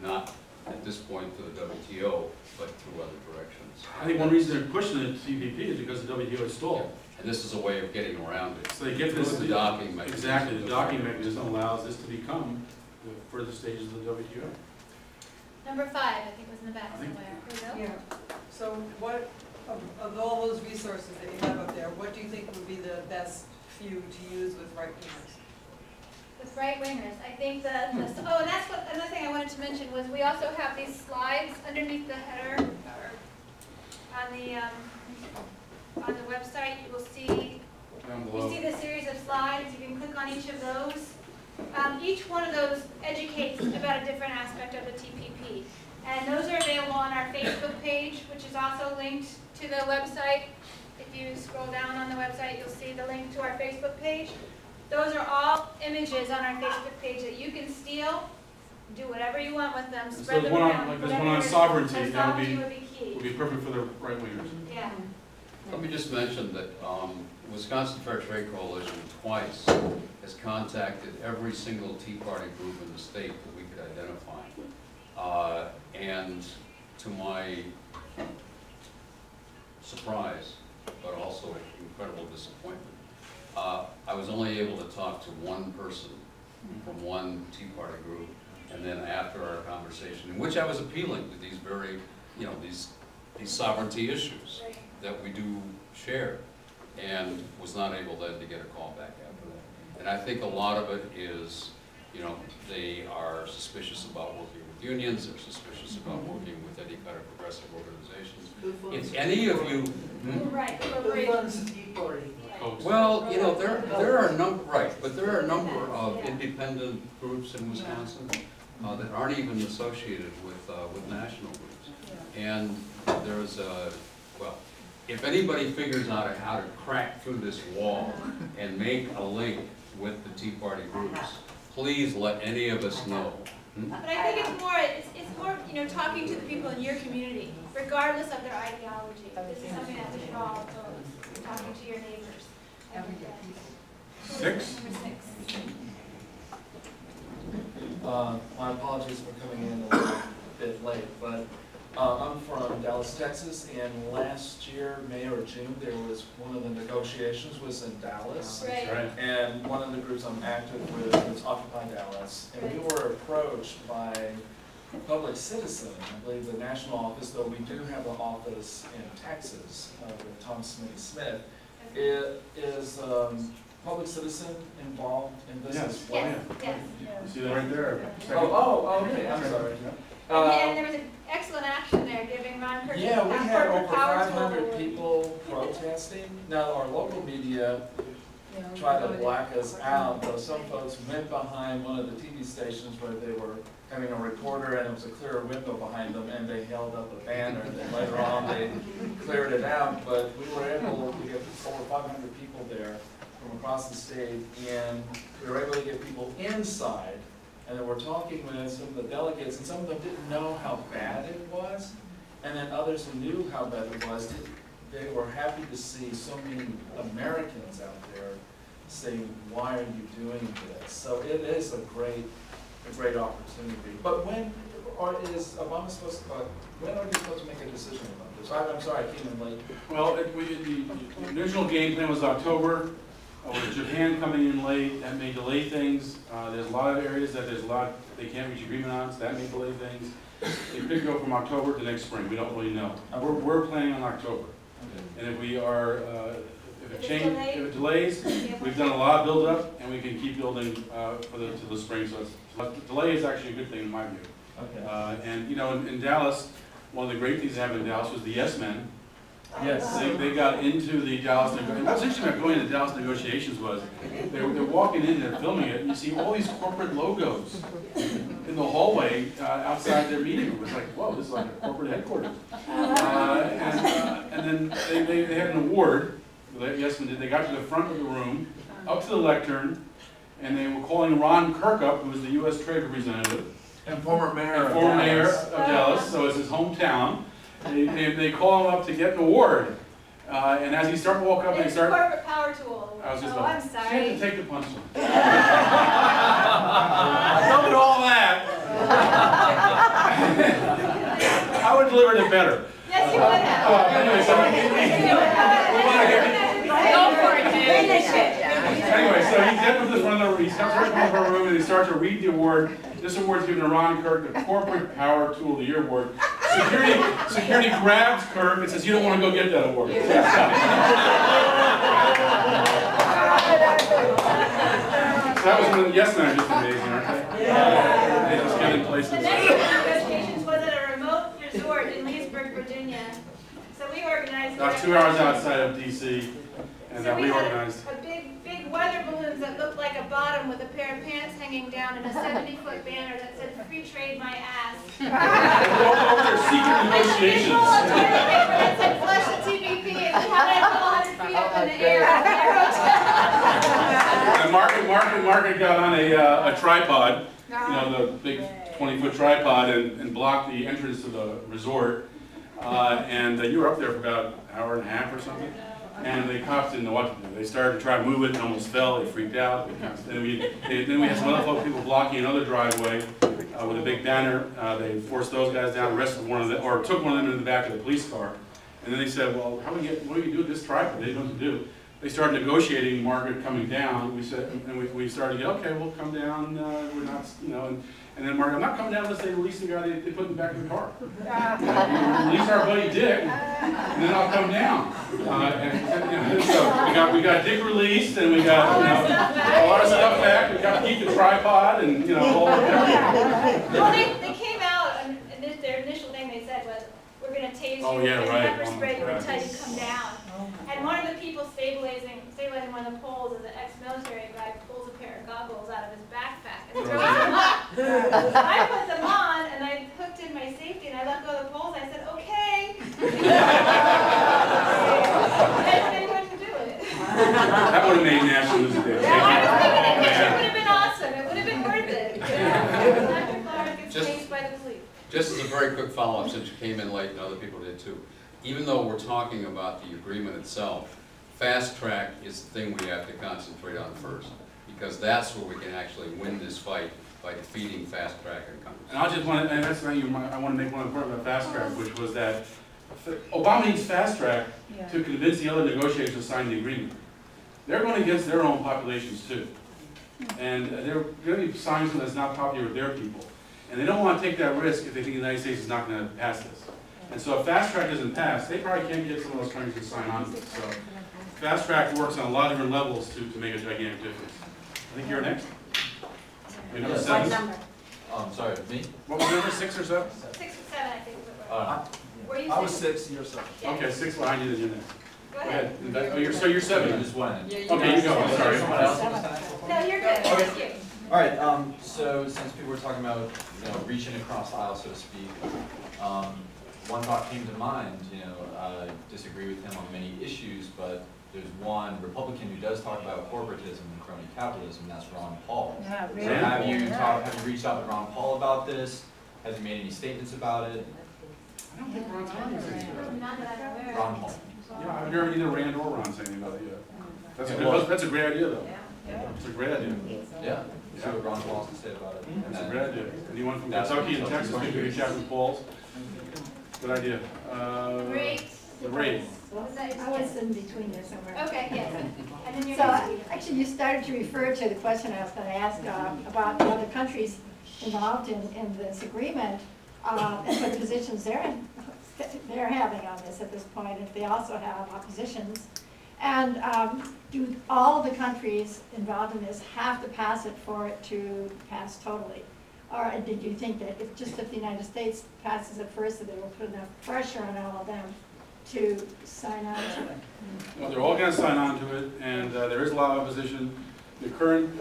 S4: not at this point to the WTO, but through other directions.
S1: I think one reason they're pushing the TPP is because the WTO is stalled.
S4: And this is a way of getting around it.
S1: So they get this.
S4: The docking mechanism.
S1: Exactly, the docking mechanism allows this to become the further stages of the WTO.
S5: Number 5, I think, was in the back somewhere.
S18: Yeah. So what, of all those resources that you have up there, what do you think would be the best few to use with right-wingers?
S5: With right-wingers, I think oh, and that's what, another thing I wanted to mention was we also have these slides underneath the header, or on the website, you will see, you see the series of slides, you can click on each of those. Each one of those educates about a different aspect of the TPP. And those are available on our Facebook page, which is also linked to the website. If you scroll down on the website, you'll see the link to our Facebook page. Those are all images on our Facebook page that you can steal, do whatever you want with them, spread them around.
S1: Like there's one on sovereignty, that
S5: would
S1: would
S5: key.
S1: be perfect for the right wingers.
S5: Yeah.
S4: Let me just mention that Wisconsin Fair Trade Coalition twice has contacted every single Tea Party group in the state that we could identify. And to my surprise, but also incredible disappointment, I was only able to talk to one person from one Tea Party group, and then after our conversation, in which I was appealing to these very, these sovereignty issues that we do share, and was not able then to get a call back after that. And I think a lot of it is, they are suspicious about working with unions, they're suspicious about working with any kind of progressive organizations. If any of you... Well, there are a number, but there are a number of independent groups in Wisconsin that aren't even associated with national groups. And there's well, if anybody figures out how to crack through this wall and make a link with the Tea Party groups, please let any of us know.
S5: But I think it's more, talking to the people in your community, regardless of their ideology. This is something that we should all oppose, talking to your neighbors.
S1: Six?
S5: Number 6.
S19: My apologies for coming in a little bit late, but I'm from Dallas, Texas, and last year, May or June, there was one of the negotiations was in Dallas.
S5: Right.
S19: And one of the groups I'm active with was Occupy Dallas. And we were approached by Public Citizen, I believe the national office, though we do have an office in Texas with Tom Smith. Is Public Citizen involved in this as well?
S5: Yes.
S1: You see that right there?
S19: Okay, I'm sorry.
S5: And there was an excellent action there, giving Ron Kirk
S19: Yeah, we had over
S5: power
S19: 500 people protesting. Now, our local media tried to black us out, though some folks went behind one of the TV stations where they were having a reporter and it was a clear window behind them and they held up a banner, and then later on they cleared it out. But we were able to get over 500 people there from across the state, and we were able to get people inside. And then we're talking with some of the delegates, and some of them didn't know how bad it was, and then others who knew how bad it was, they were happy to see so many Americans out there saying, "Why are you doing this?" So it is a great opportunity. But when is Obama supposed to? When are we supposed to make a decision about this? I'm sorry, I came in late.
S1: Well, the original game plan was October. With Japan coming in late, that may delay things. There's a lot of areas that they can't reach agreement on, so that may delay things. It could go from October to next spring. We don't really know. We're planning on October. And if we are, if it delays, we've done a lot of build-up, and we can keep building to the spring. So delay is actually a good thing in my view.
S19: Okay.
S1: And in Dallas, one of the great things that happened in Dallas was the yes men.
S19: Yes.
S1: They got into the Dallas negotiations. What's interesting about going to Dallas negotiations was they're walking in, they're filming it, and you see all these corporate logos in the hallway outside their meeting room. It's like, whoa, this is like a corporate headquarters. And then they had an award. Yes, and they got to the front of the room, up to the lectern, and they were calling Ron Kirkup, who was the U.S. Trade Representative.
S19: And former mayor of
S1: Dallas, so it's his hometown. They call him up to get an award, and as he started to walk up, they start.
S5: Corporate power tool.
S1: I'm
S5: sorry.
S1: She had to take the punchline. I don't do all that. I would deliver it better.
S5: Yes, you would have.
S1: Anyway, so he gets to the front of the room. He steps right in front of our room, and he starts to read the award. This award is given to Ron Kirk, the Corporate Power Tool of the Year award. Security grabs Kirk and says, "You don't want to go get that award." That was when, yes, and I'm just amazing, aren't they?
S5: Yeah.
S1: They just get in places.
S5: The next negotiations was at a remote resort in Leesburg, Virginia. So we organized.
S1: About 2 hours outside of DC, and
S5: So we
S1: we
S5: had
S1: organized.
S5: a big weather balloons that looked like a bottom with a pair of pants hanging down and a 70-foot banner that said "Free trade my ass."
S1: Over their secret negotiations.
S5: That said "Flush the TPP" and we had it 100 feet up in the air.
S1: And Margaret got on a tripod, you know, the big 20-foot tripod, and blocked the entrance to the resort. And you were up there for about an hour and a half or something. And the cops didn't know what to do. They started to try to move it and almost fell. They freaked out. Then we had some other people blocking another driveway with a big banner. They forced those guys down, arrested one of them, or took one of them in the back of the police car. And then they said, well, what do you do with this tripod? They didn't know what to do. They started negotiating Margaret coming down. We said, and we started to get, okay, we'll come down. We're not, you know. And then Margaret, I'm not coming down unless they release the guy they put in the back of the car. Release our buddy Dick, and then I'll come down. So we got Dick released, and we got a lot of stuff back. We got to keep the tripod, and
S5: Well, they came out, and their initial thing they said was, "We're going to tase you, we're going to pepper spray you until you come down." And one of the people stabilizing one of the poles is an ex-military guy who pulls a pair of goggles out of his backpack and throws them up. So I put them on and I hooked in my safety and I let go of the poles. I said, "Okay." And they wouldn't do it.
S1: That would have made National News Day.
S5: I was thinking it would have been awesome. It would have been worth it. Dr. Clark gets chased by the police.
S4: Just as a very quick follow-up, since you came in late and other people did too, even though we're talking about the agreement itself, fast track is the thing we have to concentrate on first, because that's where we can actually win this fight by defeating fast track in Congress.
S1: And I just want to, and that's not I want to make one point about fast track, which was that Obama needs fast track to convince the other negotiators to sign the agreement. They're going against their own populations too, and they're going to be signing something that's not popular with their people, and they don't want to take that risk if they think the United States is not going to pass this. And so if fast track doesn't pass, they probably can't get some of those countries to sign on to it. So fast track works on a lot of different levels to make a gigantic difference. I think you're next. You're number 7.
S5: What number?
S19: Sorry, me?
S1: What was number 6 or 7?
S5: 6 or 7, I think. Were you
S19: I was
S5: 6?
S19: 6, you're 7.
S5: Yeah.
S1: Okay, 6 behind you, then you're next.
S5: Go ahead.
S1: Oh, you're 7.
S19: Just went.
S1: Okay, you go. I'm sorry.
S5: No, you're good. Thank you.
S20: All right, so since people were talking about, reaching across the aisle, so to speak, one thought came to mind, I disagree with him on many issues, but there's one Republican who does talk about corporatism and crony capitalism, and that's Ron Paul.
S12: Yeah, really?
S20: So have you reached out to Ron Paul about this? Has he made any statements about it?
S1: I don't think Ron's on this.
S5: Not that I'm aware.
S20: Ron Paul.
S1: Yeah, I've never either Rand or Ron say anything about it yet. That's a great idea, though. It's a great idea.
S20: Yeah. See what Ron Paul has to say about it.
S1: That's a great idea. Anyone from Kentucky and Texas think we could chat with Paul's? Good idea. The rate.
S12: I was in between there somewhere.
S5: Okay, yes. And then you're
S12: So,
S5: next.
S12: actually, you started to refer to the question I was going to ask about the other countries involved in this agreement, and what positions they're having on this at this point, if they also have oppositions. And do all the countries involved in this have to pass it for it to pass totally? Or did you think that if the United States passes it first, that they will put enough pressure on all of them to sign on to it?
S1: Well, they're all going to sign on to it, and there is a lot of opposition. The current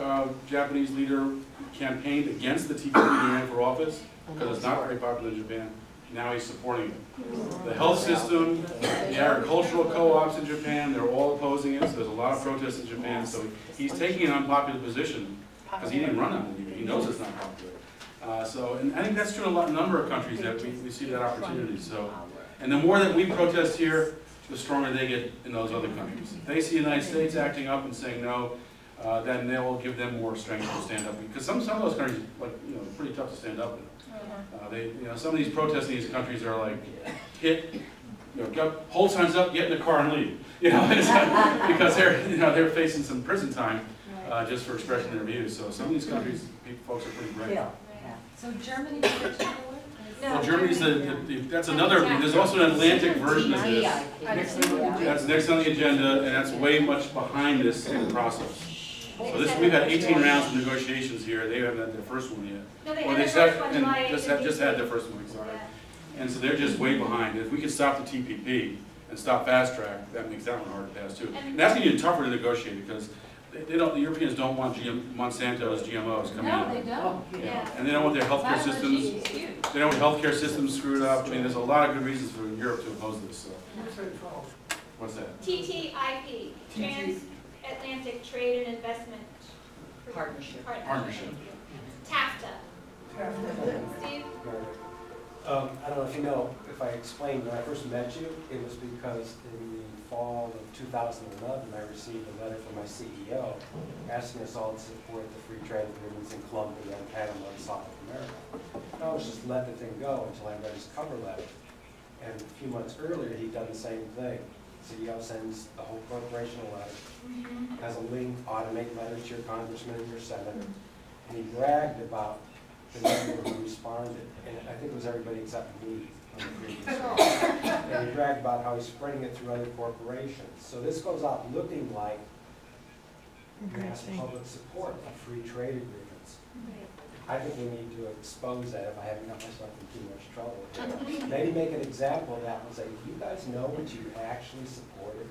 S1: Japanese leader campaigned against the TPP when he ran for office because it's not very popular in Japan. Now he's supporting it. The health system, the agricultural co-ops in Japan, they're all opposing it, so there's a lot of protests in Japan. So he's taking an unpopular position because he didn't run on it. He knows it's not popular. And I think that's true in a number of countries that we see that opportunity. So, and the more that we protest here, the stronger they get in those other countries. If they see the United States acting up and saying no, then they will give them more strength to stand up. Because some of those countries, pretty tough to stand up in. Some of these protests in these countries are like, hold signs up, get in the car and leave. Because they're facing some prison time just for expressing their views. So some of these countries, folks are pretty brave.
S10: So Germany,
S1: Well, Germany's that's another, there's also an Atlantic version of this. That's next on the agenda, and that's way much behind this process. So this, we've had 18 rounds of negotiations here, they haven't had their first one yet.
S5: No, they
S1: Or
S5: had
S1: they
S5: their
S1: said-
S5: first one
S1: and
S5: July 8th.
S1: just had their first one, sorry.
S5: Yeah.
S1: And so they're just way behind. If we could stop the TPP and stop fast track, that makes that one hard to pass too. And that's gonna be tougher to negotiate because they don't, the Europeans don't want Monsanto's GMOs coming in.
S10: No, they don't.
S1: Yeah. And they don't want their healthcare systems, they don't want healthcare systems screwed up. I mean, there's a lot of good reasons for Europe to oppose this, so. What's that?
S5: TTIP, Transatlantic Trade and Investment
S8: Partnership.
S1: Partnership.
S5: TAFTA. Steve?
S21: I don't know if you know, if I explained when I first met you, it was because in the fall of 2011, I received a letter from my CEO asking us all to support the free trade agreements in Colombia and Panama and South America. And I was just let the thing go until I read his cover letter. And a few months earlier, he'd done the same thing. CEO sends the whole corporation a letter, has a link, automate letter to your congressman and your senator, and he bragged about the number who responded, and I think it was everybody except me on the previous one. And he bragged about how he's spreading it through other corporations. So this goes out looking like mass public support of free trade agreements. I think we need to expose that if I haven't got myself in too much trouble. Maybe make an example of that and say, do you guys know what you actually supported?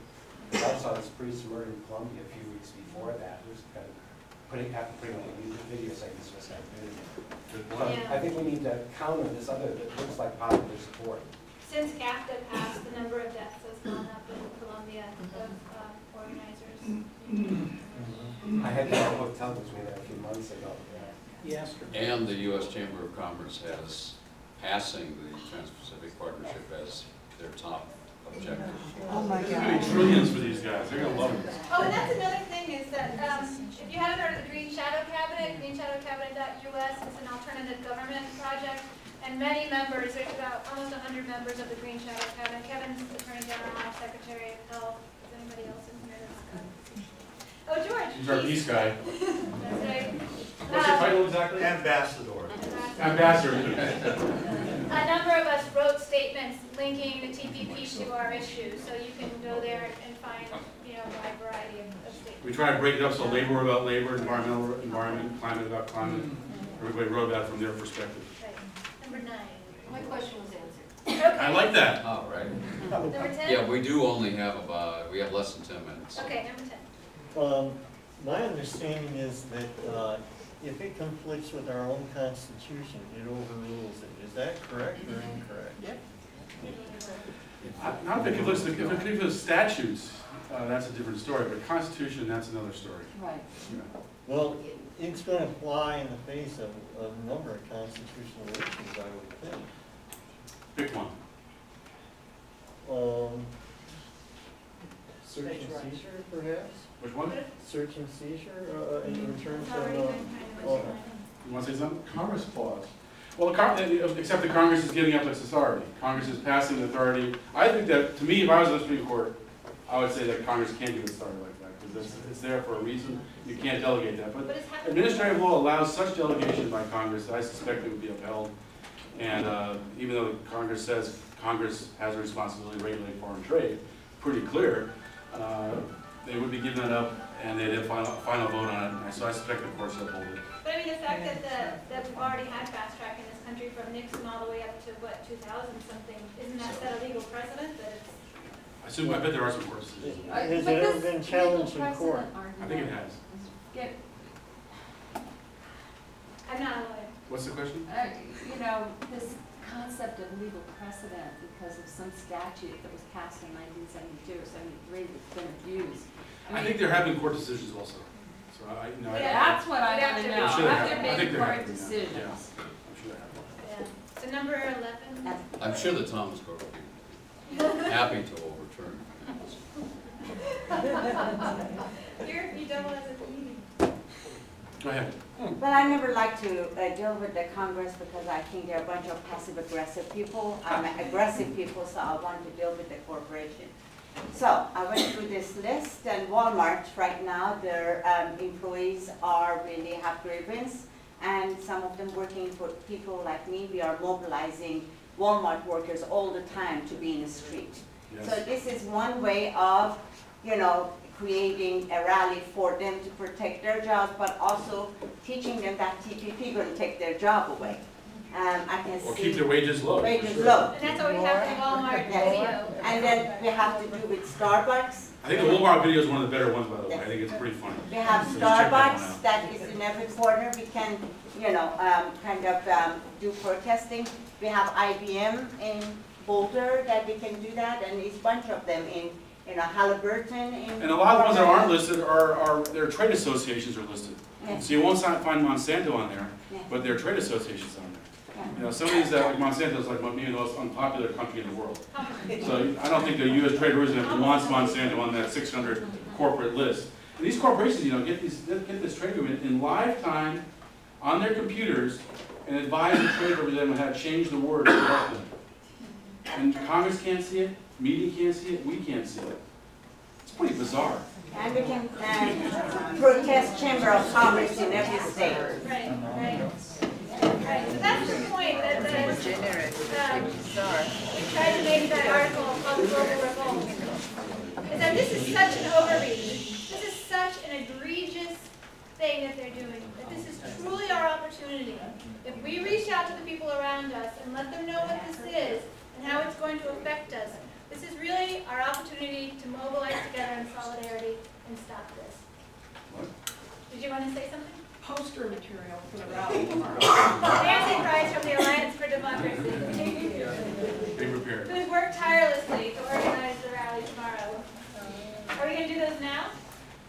S21: I saw this priest murdered in Colombia a few weeks before that. It was kind of putting up a YouTube video saying this was happening. I think we need to counter this other that looks like popular support.
S5: Since CAFTA passed, the number of deaths has gone up in Colombia of organizers.
S21: I had that hotel with me there a few months ago.
S13: Yes.
S4: And the U.S. Chamber of Commerce has passing the Trans-Pacific Partnership as their top objective.
S12: Oh my
S1: There's gonna be trillions for these guys, they're gonna love it.
S5: Oh, and that's another thing is that if you haven't heard of the Green Shadow Cabinet, greenshadowcabinet.us is an alternative government project. And many members, there's about almost 100 members of the Green Shadow Cabinet. Kevin's Attorney General, Secretary of Health. Is anybody else in here that's got? Oh, George.
S1: He's our peace guy.
S5: That's right.
S1: What's your title exactly?
S22: Ambassador.
S1: Ambassador.
S5: A number of us wrote statements linking the TPP to our issues, so you can go there and find, a wide variety of statements.
S1: We try to break it up so labor about labor, environment, climate about climate. Everybody wrote about it from their perspective.
S5: Right. Number 9.
S10: My question was answered.
S5: Okay.
S1: I like that.
S4: Oh, right.
S5: Number 10?
S4: Yeah, we do only have we have less than 10 minutes.
S5: Okay, number 10.
S22: My understanding is that if it conflicts with our own constitution, it overrules it. Is that correct or incorrect?
S1: Not if it conflicts with statutes, that's a different story, but Constitution, that's another story.
S10: Right.
S1: Yeah.
S22: Well, it's going to fly in the face of a number of constitutional issues, I would think.
S1: Pick one.
S22: Search and seizure, perhaps?
S1: Which one?
S22: Search and seizure in terms
S5: It's already
S22: of...
S5: been kind of
S1: You want to say something? Congress clause. Well, except the Congress is giving up its authority. Congress is passing the authority. I think that, to me, if I was on the Supreme Court, I would say that Congress can't give authority like that, because it's there for a reason. You can't delegate that. But administrative law allows such delegation by Congress that I suspect it would be upheld. And even though Congress says Congress has a responsibility to regulate foreign trade, pretty clear, they would be giving it up, and they'd have final vote on it. So I suspect the courts will hold it.
S5: But I mean, the fact that we've already had fast track in this country from Nixon all the way up to, 2000 something, isn't that set a legal precedent that it's...
S1: I bet there are some courts.
S22: Has it ever been challenged in court?
S1: I think it has.
S5: I'm not a lawyer.
S1: What's the question?
S10: This concept of legal precedent because of some statute that was passed in 1972 or 73 that's been abused.
S1: I think there have been court decisions also. So
S10: that's what I want to know.
S1: I'm sure
S10: Have there
S1: I think
S10: been
S1: there
S10: court
S1: have been,
S10: decisions?
S1: yeah. I'm sure there have been.
S5: Yeah. So number 11.
S4: I'm sure the Thomas Court would be happy to overturn.
S5: You double as a meeting.
S1: Go ahead.
S3: Well, I never like to deal with the Congress because I think they're a bunch of passive-aggressive people. I'm aggressive people, so I want to deal with the corporation. So I went through this list, and Walmart right now, their employees are really have grievance, and some of them working for people like me. We are mobilizing Walmart workers all the time to be in the street. Yes. So this is one way of you know, creating a rally for them to protect their jobs, but also teaching them that TPP going to take their job away. I can
S1: Or
S3: see
S1: keep their wages low.
S3: wages
S1: for sure.
S3: low.
S5: And that's what we have with Walmart
S3: Yes.
S5: video.
S3: And then we have to do with Starbucks.
S1: I think the Walmart video is one of the better ones, by the way. I think it's pretty funny.
S3: We have
S1: So just check that one
S3: Starbucks
S1: out.
S3: that is in every corner. We can, you know, kind of do protesting. We have IBM in Boulder that we can do that, and it's a bunch of them in, you know, Halliburton.
S1: And a lot of the ones that aren't listed are their trade associations are listed.
S3: Yes.
S1: So you won't find Monsanto on there,
S3: Yes.
S1: but their trade associations on there.
S3: Yeah.
S1: You know, some of these, like Monsanto is like maybe the most unpopular country in the world. So I don't think the U.S. Trade Representative wants Monsanto on that 600 corporate list. And these corporations, you know, get this trade agreement in live time on their computers and advise the trade representative how to change the words to help them. And Congress can't see it, media can't see it, we can't see it. It's pretty bizarre.
S3: And we can protest Chamber of Commerce in every state.
S5: Right, right. Right, so that's the point, that we tried to make that article called Global Revolt. Is that this is such an overreach, this is such an egregious thing that they're doing, that this is truly our opportunity. If we reach out to the people around us and let them know what this is and how it's going to affect us, this is really our opportunity to mobilize together in solidarity and stop this. Did you want to say something?
S18: Poster material for the rally tomorrow.
S5: Nancy Price from the Alliance for Democracy.
S1: Be prepared.
S5: Who's worked tirelessly to organize the rally tomorrow. Are we going to do those now?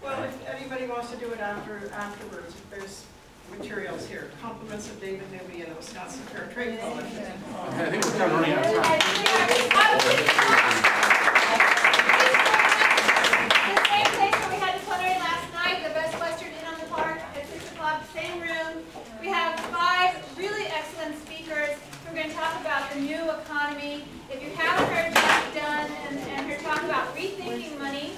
S18: Well, if anybody wants to do it afterwards, there's materials here. Compliments of David Newby and the Wisconsin Fair Trade Coalition.
S1: Okay, I think we're kind of running out of time.
S5: The same place where we had the plenary last night, the Best Western Inn on the Park at 6 o'clock, same room. We have 5 really excellent speakers who are going to talk about the new economy. If you haven't heard Jackie Dunn and her talk about rethinking money,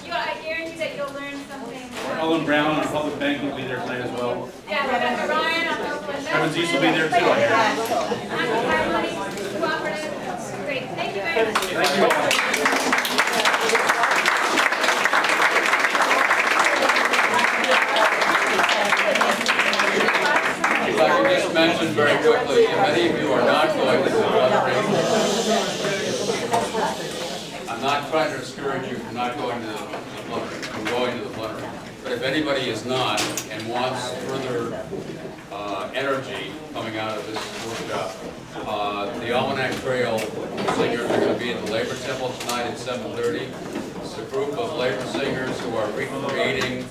S5: I guarantee that you'll learn something.
S1: Ellen Brown on public banking will be there today as well.
S5: Yeah, Rebecca Ryan on local investment.
S1: Kevin Zeese will be there too.
S5: Our money, cooperative. Great, thank you very much.
S1: Thank you all.
S4: If I can just mention very quickly, if any of you are not going to the plenary, I'm not trying to discourage you from not going to the plenary, from going to the plenary. But if anybody is not and wants further energy coming out of this workshop, the Almanac Trail singers are going to be at the Labor Temple tonight at 7:30. It's a group of labor singers who are recreating